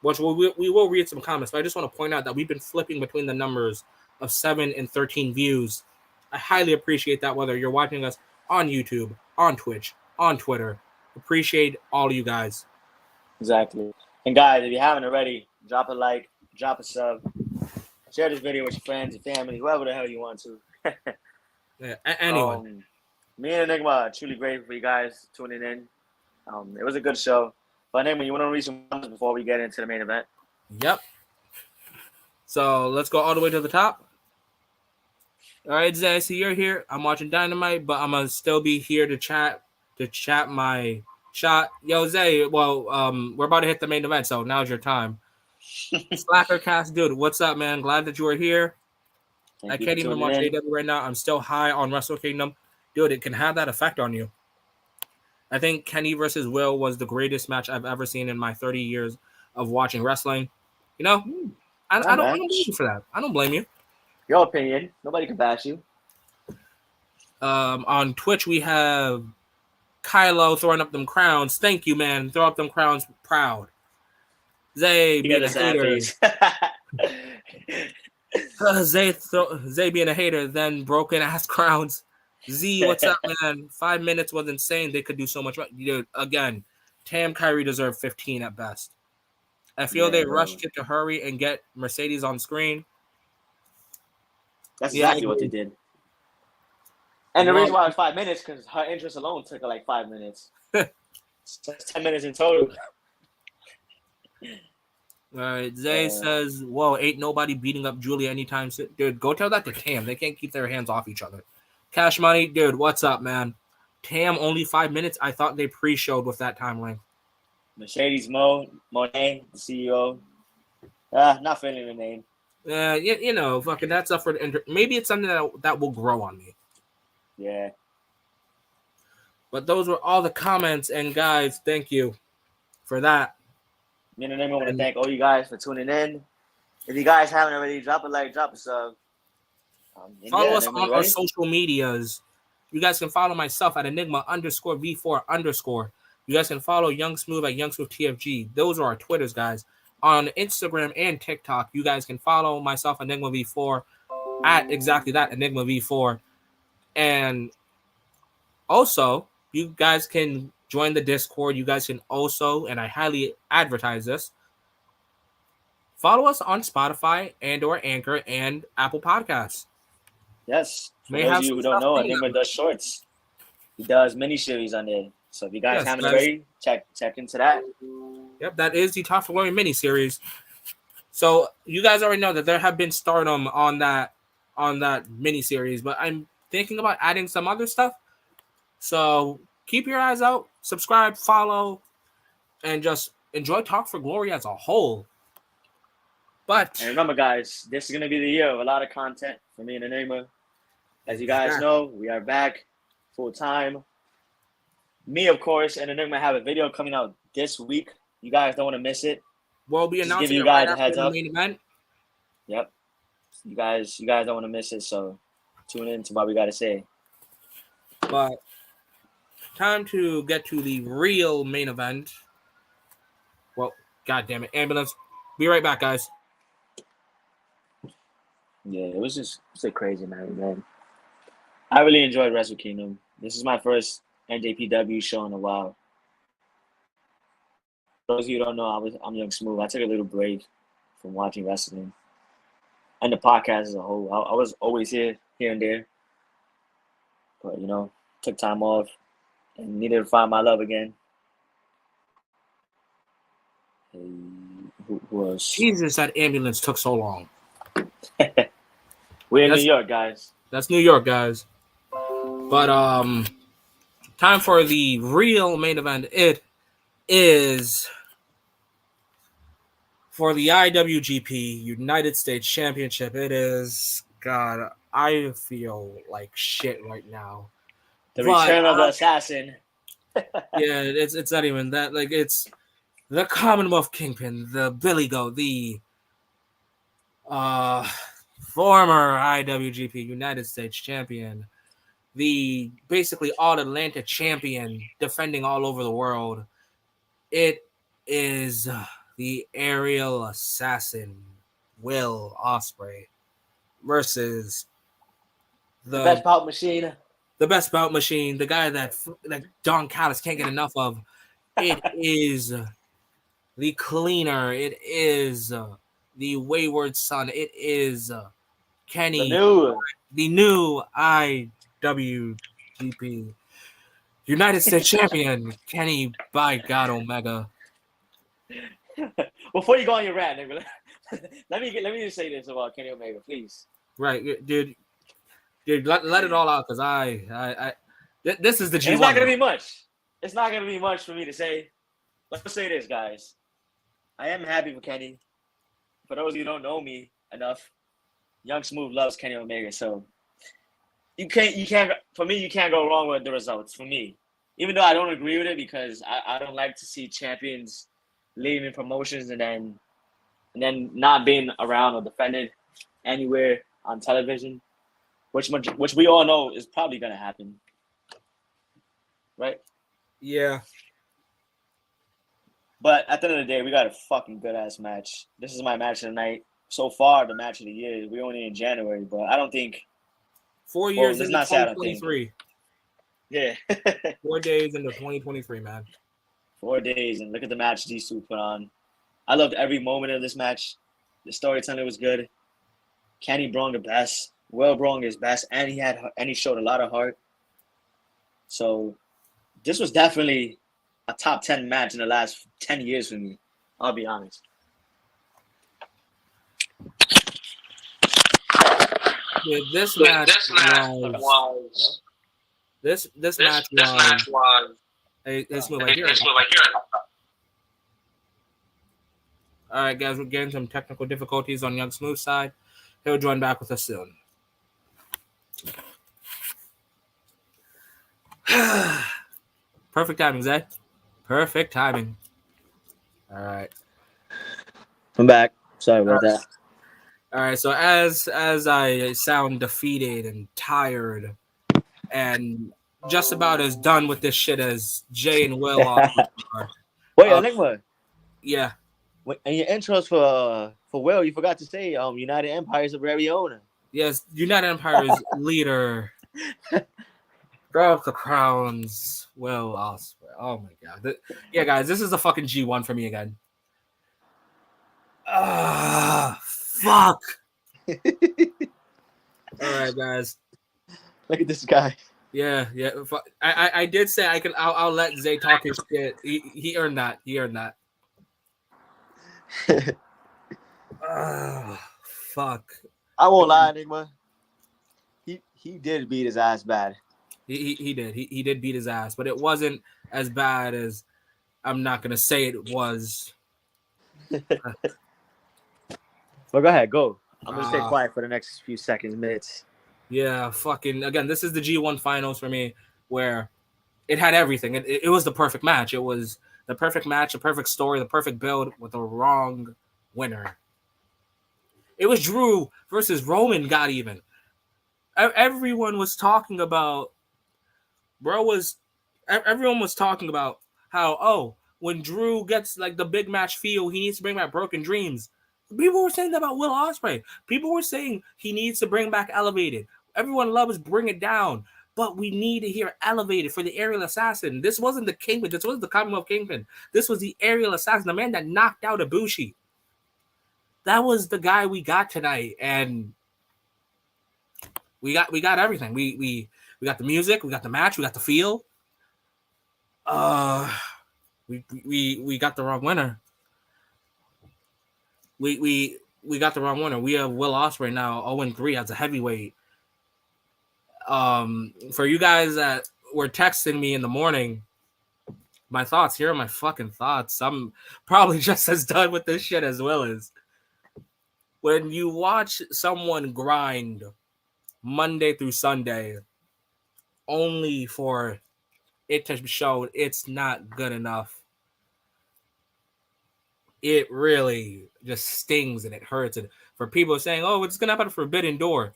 Which we will read some comments, but I just want to point out that we've been flipping between the numbers of 7 and 13 views. I highly appreciate that, whether you're watching us on YouTube, on Twitch, on Twitter. Appreciate all of you guys. Exactly. And guys, if you haven't already, drop a like, drop a sub, share this video with your friends, your family, whoever the hell you want to. Yeah, anyone. Me and Enigma are truly grateful for you guys tuning in. It was a good show. But Enigma, you want to read some comments before we get into the main event? Yep. So let's go all the way to the top. All right, Zay, I see you're here. I'm watching Dynamite, but I'm gonna still be here to chat my shot. Yo, Zay, we're about to hit the main event, so now's your time. Slacker Cast, dude, what's up, man? Glad that you were here. I can't even watch AEW right now. I'm still high on Wrestle Kingdom. Dude, it can have that effect on you. I think Kenny versus Will was the greatest match I've ever seen in my 30 years of watching wrestling. I don't blame you for that. I don't blame you. Your opinion. Nobody can bash you. On Twitch, we have Kylo throwing up them crowns. Thank you, man. Throw up them crowns proud. Zay being a hater. Zay being a hater, then broken ass crowns. Z, what's up, man? 5 minutes was insane. They could do so much. Dude, again, Tam Kyrie deserved 15 at best. I feel they rushed it to hurry and get Mercedes on screen. That's exactly what they did. And the reason why it was 5 minutes, because her entrance alone took her like 5 minutes. So it's 10 minutes in total. All right, Zay says, "Whoa, ain't nobody beating up Julia anytime soon." Dude, go tell that to Tam. They can't keep their hands off each other. Cash Money, dude, what's up, man? Tam, only 5 minutes. I thought they pre-showed with that time length. Mercedes Monet, the CEO. Not feeling the name. Yeah, you know, fucking that's up for maybe it's something that will grow on me. Yeah. But those were all the comments, and guys, thank you for that. Me and the name, I want to thank all you guys for tuning in. If you guys haven't already, drop a like, drop a sub. Follow us on our social medias. You guys can follow myself at Enigma_V4_. You guys can follow Young Smooth at Young Smooth TFG. Those are our Twitters, guys. On Instagram and TikTok, you guys can follow myself, Enigma V4, at exactly that, Enigma V4. And also, you guys can join the Discord. You guys can also, and I highly advertise this, follow us on Spotify and/or Anchor and Apple Podcasts. Yes. For those of you who don't know, Enigma does shorts. He does mini-series on there. So if you guys haven't already, check into that. Yep, that is the Talk for Glory mini-series. So you guys already know that there have been stardom on that mini-series, but I'm thinking about adding some other stuff. So keep your eyes out, subscribe, follow, and just enjoy Talk for Glory as a whole. And remember, guys, this is going to be the year of a lot of content for me and Enigma. As you guys know, we are back full time. Me, of course, and Enigma have a video coming out this week. You guys don't want to miss it. We'll be announcing you guys a heads up. up. Main event. Yep. You guys don't want to miss it, so tune in to what we got to say. But time to get to the real main event. Well, God damn it, ambulance. Be right back, guys. Yeah, it was a crazy night, man. I really enjoyed Wrestle Kingdom. This is my first NJPW show in a while. For those of you who don't know, I'm Young Smooth. I took a little break from watching wrestling and the podcast as a whole. I was always here and there, but took time off and needed to find my love again. Hey, who else? Jesus, that ambulance took so long. We're in New York, guys. That's New York, guys. But time for the real main event. It is for the IWGP United States Championship. It is, God, I feel like shit right now. The return of the assassin. Yeah, it's not even that. Like, it's the Commonwealth Kingpin, the Billy Goat, the former IWGP United States Champion, the basically All-Atlantic Champion, defending all over the world. It is the aerial assassin, Will Ospreay, versus the best bout machine. The best bout machine, the guy that Don Callis can't get enough of. It is the cleaner. It is the wayward son. It is Kenny, the new IWGP United States Champion, Kenny by God Omega. Before you go on your rant, let me just say this about Kenny Omega, please. Right, dude, let it all out, because this is the G1. It's not gonna be much. It's not gonna be much for me to say. Let's say this, guys. I am happy for Kenny. For those of you who don't know me enough, Young Smooth loves Kenny Omega, so you can't go wrong with the results for me. Even though I don't agree with it, because I don't like to see champions leaving promotions and then not being around or defended anywhere on television, which we all know is probably gonna happen, right? Yeah. But at the end of the day, we got a fucking good ass match. This is my match of the night. So far, the match of the year. We're only in January, but I don't think 4 years let's into not say I don't think. 2023. Yeah. 4 days into 2023, man. 4 days, and look at the match these two put on. I loved every moment of this match. The storytelling was good. Kenny brung the best. Will brung his best, and he showed a lot of heart. So this was definitely a top 10 match in the last 10 years for me. I'll be honest. Dude, this match was. This match was. Hey, this move right here. All right, guys, we're getting some technical difficulties on Young Smooth's side. He'll join back with us soon. Perfect timing, Zay. Perfect timing. All right. I'm back. Sorry about that. All right. So as I sound defeated and tired, and just about as done with this shit as Jay and Will are. Wait, Enigma. Yeah. In your intros for Will, you forgot to say United Empire's very own. Yes, United Empire's leader. Drop the crowns. Will Ospreay. Oh my god. Yeah, guys, this is a fucking G1 for me again. Fuck. All right, guys. Look at this guy. Yeah. I did say I'll let Zay talk his shit. He earned that. Fuck. I won't lie, Enigma. He did beat his ass bad. He did. He did beat his ass, but it wasn't as bad as I'm not gonna say it was. Well, go ahead, go. I'm gonna stay quiet for the next few seconds, minutes. Yeah, fucking again. This is the G1 finals for me, where it had everything. It was the perfect match. It was the perfect match, the perfect story, the perfect build with the wrong winner. It was Drew versus Roman. Got even. Everyone was talking about. Everyone was talking about how when Drew gets like the big match feel, he needs to bring back Broken Dreams. People were saying that about Will Ospreay. People were saying he needs to bring back Elevated. Everyone loves Bring It Down, but we need to hear Elevated for the Aerial Assassin. This wasn't the Kingpin. This wasn't the Commonwealth Kingpin. This was the Aerial Assassin, the man that knocked out Ibushi. That was the guy we got tonight, and we got everything. We got the music, we got the match, we got the feel. We got the wrong winner. We got the wrong winner. We have Will Ospreay now 0-3 as a heavyweight. For you guys that were texting me in the morning, my thoughts, here are my fucking thoughts. I'm probably just as done with this shit as Will is. When you watch someone grind Monday through Sunday only for it to show it's not good enough, it really just stings and it hurts. And for people saying, it's going to happen at Forbidden Door.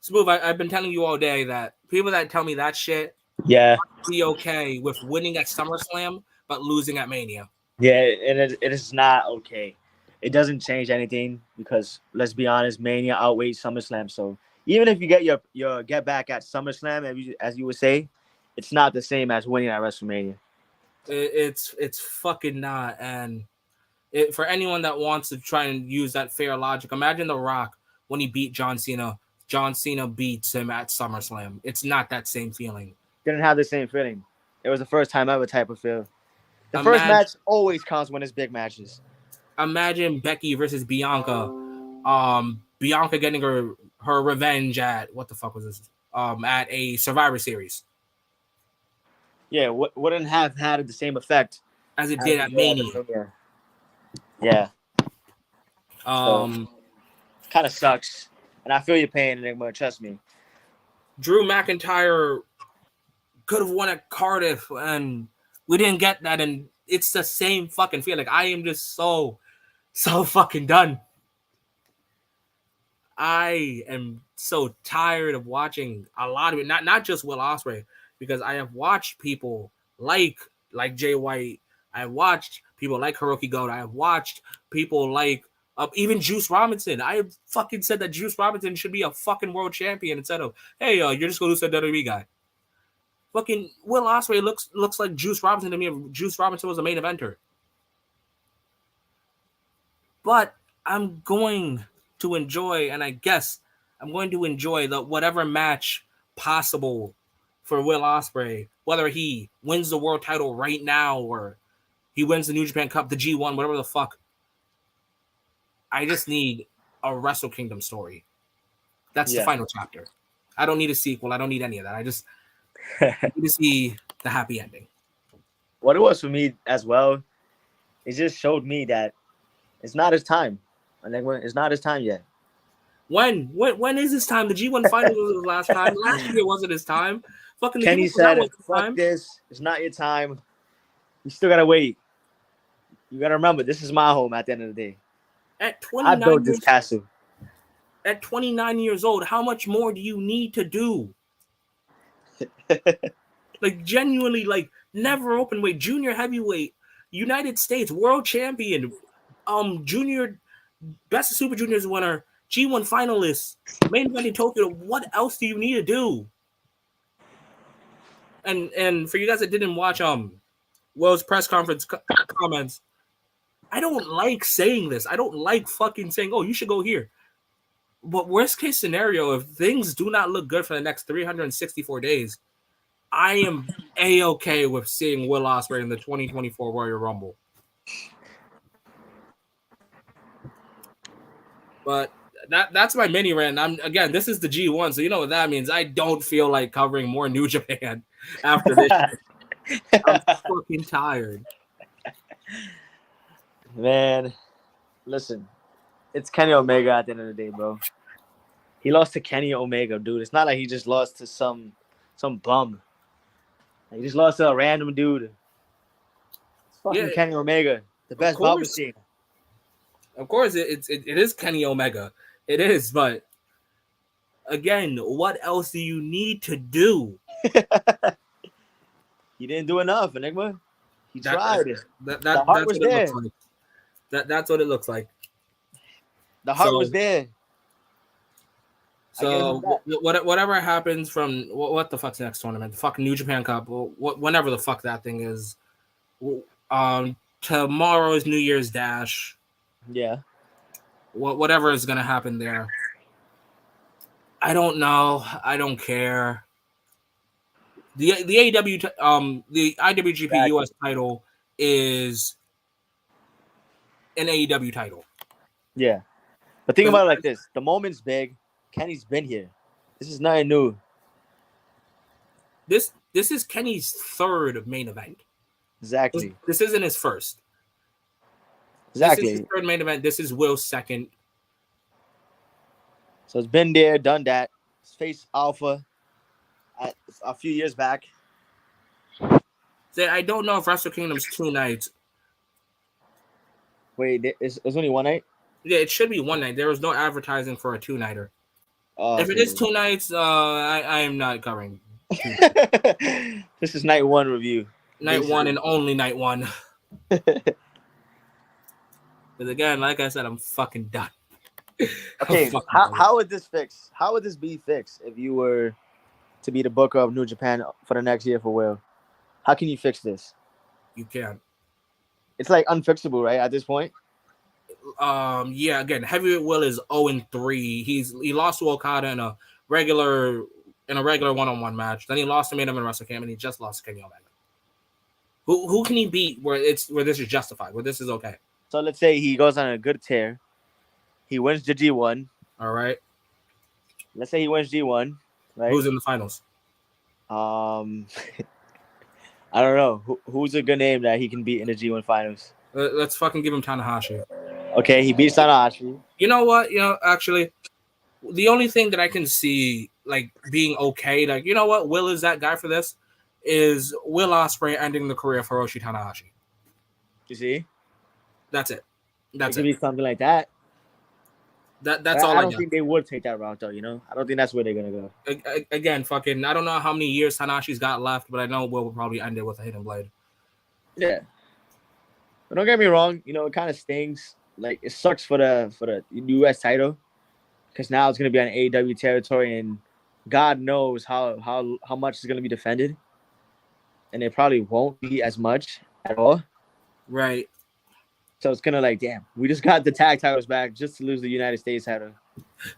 Smooth, I've been telling you all day that people that tell me that shit be okay with winning at SummerSlam but losing at Mania. Yeah, and it is not okay. It doesn't change anything because, let's be honest, Mania outweighs SummerSlam. So even if you get your get back at SummerSlam, as you would say, it's not the same as winning at WrestleMania. It's fucking not. And for anyone that wants to try and use that fair logic, imagine The Rock when he beat John Cena. John Cena beats him at SummerSlam. It's not that same feeling. Didn't have the same feeling. It was the first time ever type of feel. The first match always counts when it's big matches. Imagine Becky versus Bianca. Bianca getting her revenge at what the fuck was this? At a Survivor Series. Yeah, wouldn't have had the same effect as it did at Mania. Yeah. Kind of sucks, and I feel your pain, Enigma. Trust me. Drew McIntyre could have won at Cardiff, and we didn't get that, and it's the same fucking feeling. Like, I am just so fucking done. I am so tired of watching a lot of it. Not just Will Ospreay, because I have watched people like Jay White. I have watched people like Hiroki Goto. I have watched people like Even Juice Robinson. I fucking said that Juice Robinson should be a fucking world champion instead of, hey, you're just going to lose to a WWE guy. Fucking Will Ospreay looks like Juice Robinson to me if Juice Robinson was a main eventer. But I'm going to enjoy, and I guess I'm going to enjoy the whatever match possible for Will Ospreay, whether he wins the world title right now or he wins the New Japan Cup, the G1, whatever the fuck. I just need a Wrestle Kingdom story. That's the final chapter. I don't need a sequel. I don't need any of that. I just need to see the happy ending. What it was for me as well, it just showed me that it's not his time. I think it's not his time yet. When is his time? The G1 final was his last time. Last year wasn't his time. Fucking Kenny said, fuck this. It's not your time. You still got to wait. You got to remember, this is my home at the end of the day. At 29 I built this castle. At 29 years old, how much more do you need to do? Like, genuinely, like, never open weight, junior heavyweight, United States world champion, junior best of Super Juniors winner, G1 finalist, main event in Tokyo. What else do you need to do? And for you guys that didn't watch Will's press conference comments, I don't like saying this. I don't like fucking saying, oh, you should go here. But worst case scenario, if things do not look good for the next 364 days, I am A-okay with seeing Will Ospreay in the 2024 Royal Rumble. But that's my mini rant. Again, this is the G1, so you know what that means. I don't feel like covering more New Japan after this. I'm fucking tired. Man, listen, it's Kenny Omega at the end of the day, bro. He lost to Kenny Omega, dude. It's not like he just lost to some bum. He just lost to a random dude. It's fucking Kenny Omega, the best ball machine. Of course, it is Kenny Omega. It is, but again, what else do you need to do? He didn't do enough, Enigma. He tried. The heart was there. That's what it looks like. The heart was there. So whatever happens from what the fuck's the next tournament? The fucking New Japan Cup. Whenever the fuck that thing is. Tomorrow is New Year's Dash. Yeah. Whatever is gonna happen there. I don't know. I don't care. The AEW the IWGP US title is an AEW title. Yeah. But think about it like this. The moment's big. Kenny's been here. This is nothing new. This is Kenny's third main event. Exactly. This isn't his first. Exactly. This is his third main event. This is Will's second. So it's been there, done that. It's faced Alpha a few years back. I don't know if Wrestle Kingdom's 2 nights. Wait, it's only one night? Yeah, it should be one night. There was no advertising for a 2-nighter. If it is 2 nights, I am not covering. This is night 1 review. Night 1 and only night 1. Because again, like I said, I'm fucking done. Okay, how would this fix? How would this be fixed if you were to be the booker of New Japan for the next year for Will? How can you fix this? You can't. It's like unfixable, right? At this point. Yeah. Again, Heavyweight Will is 0-3. He lost to Okada in a regular one-on-one match. Then he lost to Main Event Wrestle Kingdom, and he just lost to Kenny Omega. Who can he beat where this is justified? Where this is okay? So let's say he goes on a good tear. He wins the G1. All right. Let's say he wins G1. Right. Who's in the finals? I don't know. Who's a good name that he can beat in the G1 finals? Let's fucking give him Tanahashi. Okay, he beats Tanahashi. You know what? Actually, the only thing that I can see like being okay, like, you know what, Will is that guy for this, is Will Ospreay ending the career of Hiroshi Tanahashi. You see? That's it. It could be something like that. That's all I don't think they would take that route, though, I don't think that's where they're going to go. Again, fucking, I don't know how many years Tanahashi's got left, but I know Will probably end it with a hidden blade. Yeah. But don't get me wrong, it kind of stings like it sucks for the U.S. title because now it's gonna be on AEW territory, and God knows how much is gonna be defended, and it probably won't be as much at all. Right. So it's gonna like, damn, we just got the tag titles back just to lose the United States title.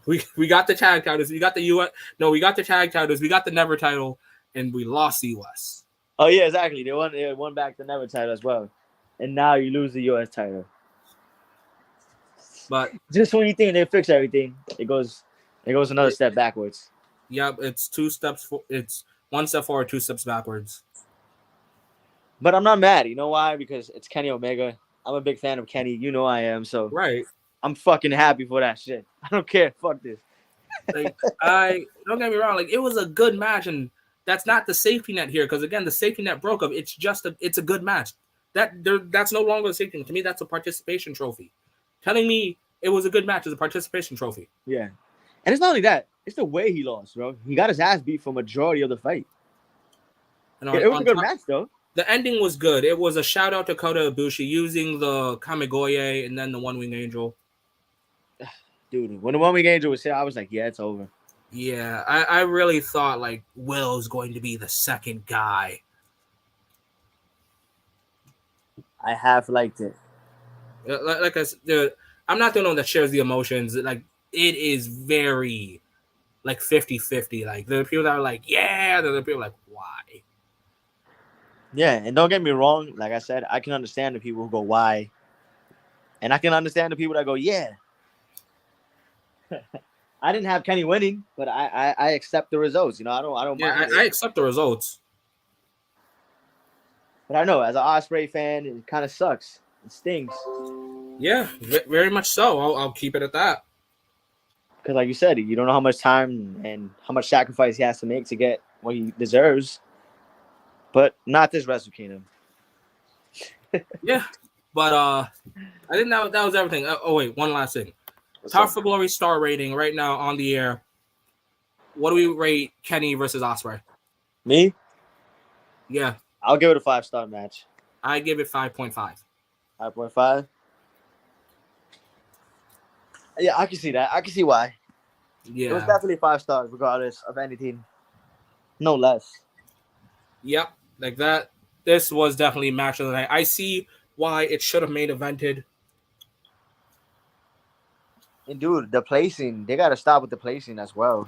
We got the tag titles. We got the US. No, we got the tag titles. We got the Never title, and we lost the US. Oh yeah, exactly. They won back the Never title as well, and now you lose the U.S. title. But just when you think they fix everything, it goes another step backwards. Yep, it's it's 1 step forward, 2 steps backwards. But I'm not mad. You know why? Because it's Kenny Omega. I'm a big fan of Kenny. You know I am. So right. I'm fucking happy for that shit. I don't care. Fuck this. Like, I don't get me wrong. Like, it was a good match, and that's not the safety net here. Because again, the safety net broke up. It's a good match. That's no longer a safety net. To me, that's a participation trophy. Telling me it was a good match is a participation trophy. Yeah, and it's not only that. It's the way he lost, bro. He got his ass beat for majority of the fight. And it was a good match, though. The ending was good. It was a shout out to Kota Ibushi using the Kamigoye and then the One Wing Angel. Dude, when the One Wing Angel was here, I was like, yeah, it's over. Yeah, I really thought like Will's going to be the second guy. I half liked it. Like I said, I'm not the one that shares the emotions. Like, it is very like 50-50. Like, there are people that are like, yeah, there are people like, why? Yeah, and don't get me wrong. Like I said, I can understand the people who go, why? And I can understand the people that go, yeah. I didn't have Kenny winning, but I accept the results. You know, I don't mind. I accept the results. But I know, as an Ospreay fan, it kind of sucks. It stings. Yeah, very much so. I'll keep it at that. Because like you said, you don't know how much time and how much sacrifice he has to make to get what he deserves. But not this Wrestle Kingdom. Yeah, but I think that was everything. Oh wait, one last thing. Power for Glory star rating right now on the air. What do we rate Kenny versus Ospreay? Me? Yeah. I'll give it a 5-star match. I give it 5.5. 5.5? Yeah, I can see that. I can see why. Yeah. It was definitely 5 stars, regardless of anything. No less. Yep. Like that. This was definitely match of the night. I see why it should have main evented. And dude, the placing, they got to stop with the placing as well.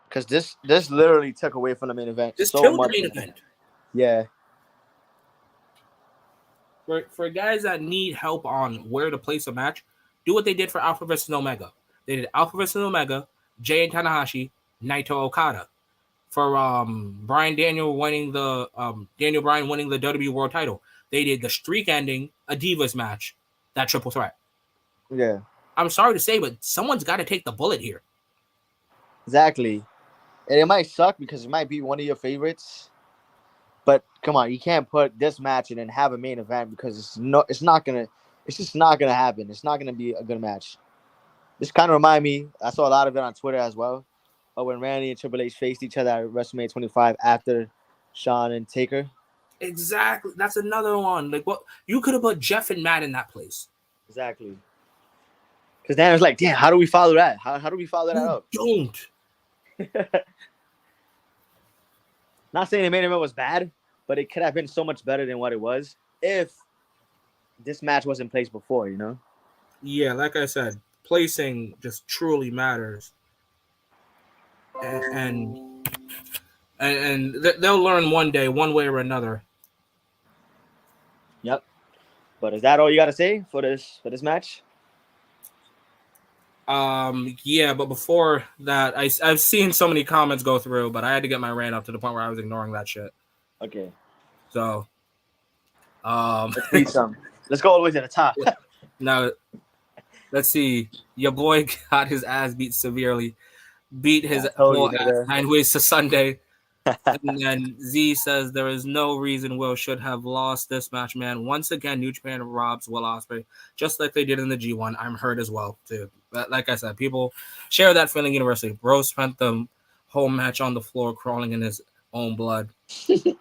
Because this literally took away from the main event. This so killed much the main event. Yeah. For guys that need help on where to place a match, do what they did for Alpha versus Omega. They did Alpha versus Omega, Jay and Tanahashi, Naito Okada. For Bryan Daniel winning the Daniel Bryan winning the WWE World Title, they did the streak ending a Divas match, that triple threat. Yeah. I'm sorry to say, but someone's got to take the bullet here. Exactly. And it might suck because it might be one of your favorites. But come on, you can't put this match in and have a main event because it's just not gonna happen. It's not gonna be a good match. This kind of remind me, I saw a lot of it on Twitter as well, of when Randy and Triple H faced each other at WrestleMania 25 after Shawn and Taker. Exactly. That's another one. Like, what you could have put Jeff and Matt in that place. Exactly. Because then it was like, damn, how do we follow that? How do we follow that up? Don't. Not saying the main event was bad, but it could have been so much better than what it was if this match was in place before, you know? Yeah, like I said, placing just truly matters. And they'll learn one day, one way or another. Yep. But is that all you got to say for this match? Yeah, but before that, I've seen so many comments go through, but I had to get my rant up to the point where I was ignoring that shit. Okay. So, let's beat some. Let's go all the way to the top. Now, let's see. Your boy got his ass beat severely. Beat his whole ass 9 ways to Sunday. And then Z says there is no reason Will should have lost this match, man. Once again, New Japan robs Will Ospreay, just like they did in the G1. I'm hurt as well, too. But like I said, people share that feeling universally. Bro spent the whole match on the floor crawling in his own blood.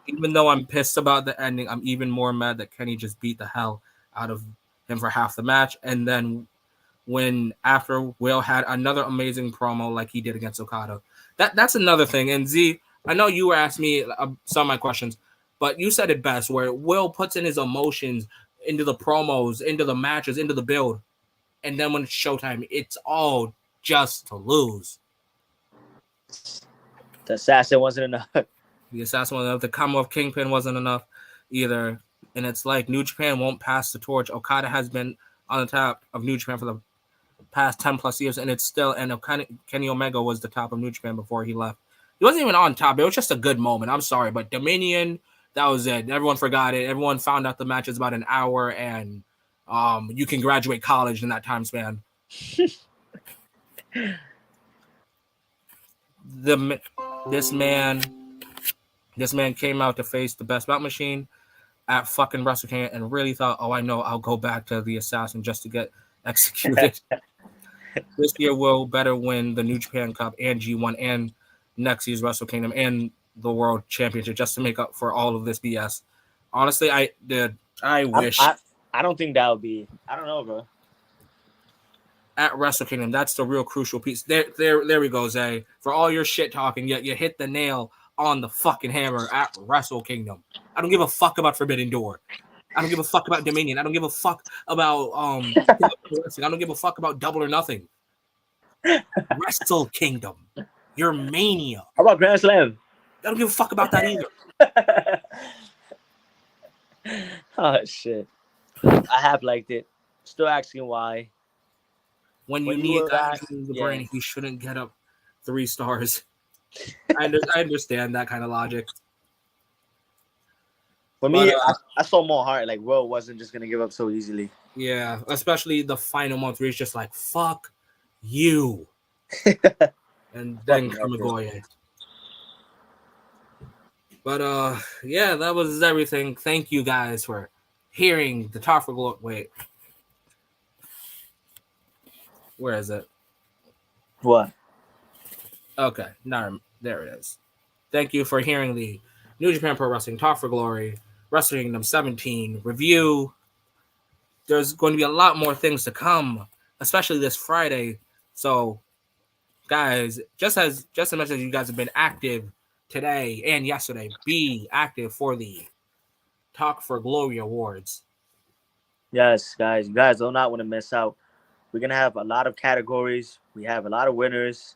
Even though I'm pissed about the ending, I'm even more mad that Kenny just beat the hell out of him for half the match. And then when after Will had another amazing promo like he did against Okada. That's another thing. And Z, I know you were asking me some of my questions, but you said it best where Will puts in his emotions into the promos, into the matches, into the build. And then when it's showtime, it's all just to lose. The assassin wasn't enough. The assassin wasn't enough. The Commonwealth Kingpin wasn't enough either. And it's like New Japan won't pass the torch. Okada has been on the top of New Japan for the past 10 plus years, and it's still, and Kenny Omega was the top of New Japan before he left. He wasn't even on top. It was just a good moment. I'm sorry, but Dominion, that was it. Everyone forgot it. Everyone found out the match is about an hour, and you can graduate college in that time span. This man came out to face the Best Bout Machine at fucking Wrestle Kingdom and really thought, oh, I know, I'll go back to the Assassin just to get executed. This year will better win the New Japan Cup and G1 and next year's Wrestle Kingdom and the World Championship just to make up for all of this BS. Honestly, I wish. I don't think that would be. I don't know, bro. At Wrestle Kingdom, that's the real crucial piece. There we go, Zay. For all your shit talking, yet you hit the nail on the fucking hammer at Wrestle Kingdom. I don't give a fuck about Forbidden Door. I don't give a fuck about Dominion. I don't give a fuck about I don't give a fuck about Double or Nothing. Wrestle Kingdom. Your Mania. How about Grand Slam? I don't give a fuck about that either. Oh shit. I have liked it. Still asking why. When you need that in the brain, he shouldn't get up 3 stars. I understand that kind of logic. For me, I saw more heart. Like, Will wasn't just gonna give up so easily. Yeah, especially the final month where he's just like, "Fuck you," and then Kamigoye. But yeah, that was everything. Thank you guys for hearing the Talk for Glory. Wait, where is it? What? Okay, now there it is. Thank you for hearing the New Japan Pro Wrestling Talk for Glory Wrestle Kingdom 17 review. There's going to be a lot more things to come, especially this Friday. So, guys, just as much as you guys have been active today and yesterday, be active for the Talk for Glory Awards. Yes, guys. You guys do not want to miss out. We're going to have a lot of categories. We have a lot of winners.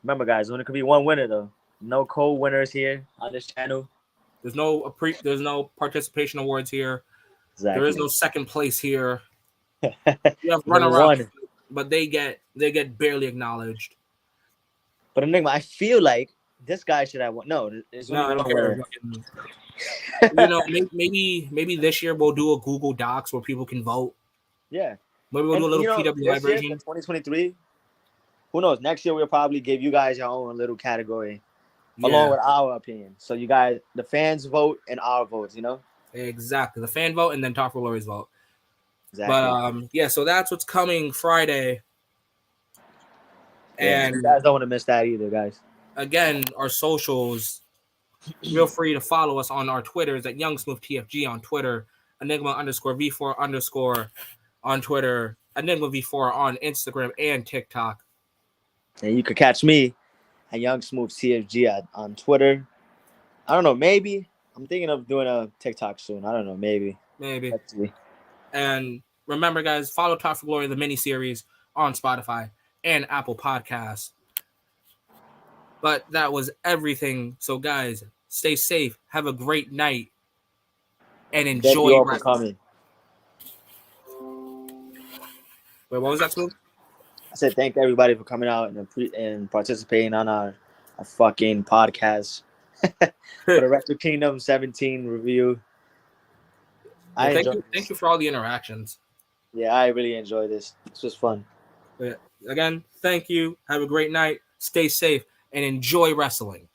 Remember, guys, only could be one winner, though. No co-winners here on this channel. There's no participation awards here. Exactly. There is no second place here. You have runner-up, but they get barely acknowledged. But Enigma, I feel like this guy should have won. No, there's no, I don't care. Maybe this year we'll do a Google Docs where people can vote. Yeah. Maybe we'll do a little PWI version. 2023. Who knows? Next year we'll probably give you guys your own little category, along with our opinion. So you guys, the fans vote and our votes. Exactly, the fan vote and then Talk for Glory's vote. Exactly. But so that's what's coming Friday. And you guys don't want to miss that either, guys. Again, our socials. Feel free to follow us on our Twitters at YoungSmoothTFG on Twitter, Enigma_V4_ on Twitter, EnigmaV4 on Instagram and TikTok. And you could catch me at YoungSmoothTFG on Twitter. I don't know, maybe. I'm thinking of doing a TikTok soon. I don't know, maybe. Let's see. And remember, guys, follow Talk for Glory, the mini-series on Spotify and Apple Podcasts. But that was everything. So, guys, stay safe. Have a great night. And enjoy. Thank you all for coming. Wait, what was that, Smooth? I said thank everybody for coming out and participating on our fucking podcast for the Wrestle Kingdom 17 review. Thank you for all the interactions. Yeah, I really enjoyed this. This was fun. But again, thank you. Have a great night. Stay safe and enjoy wrestling.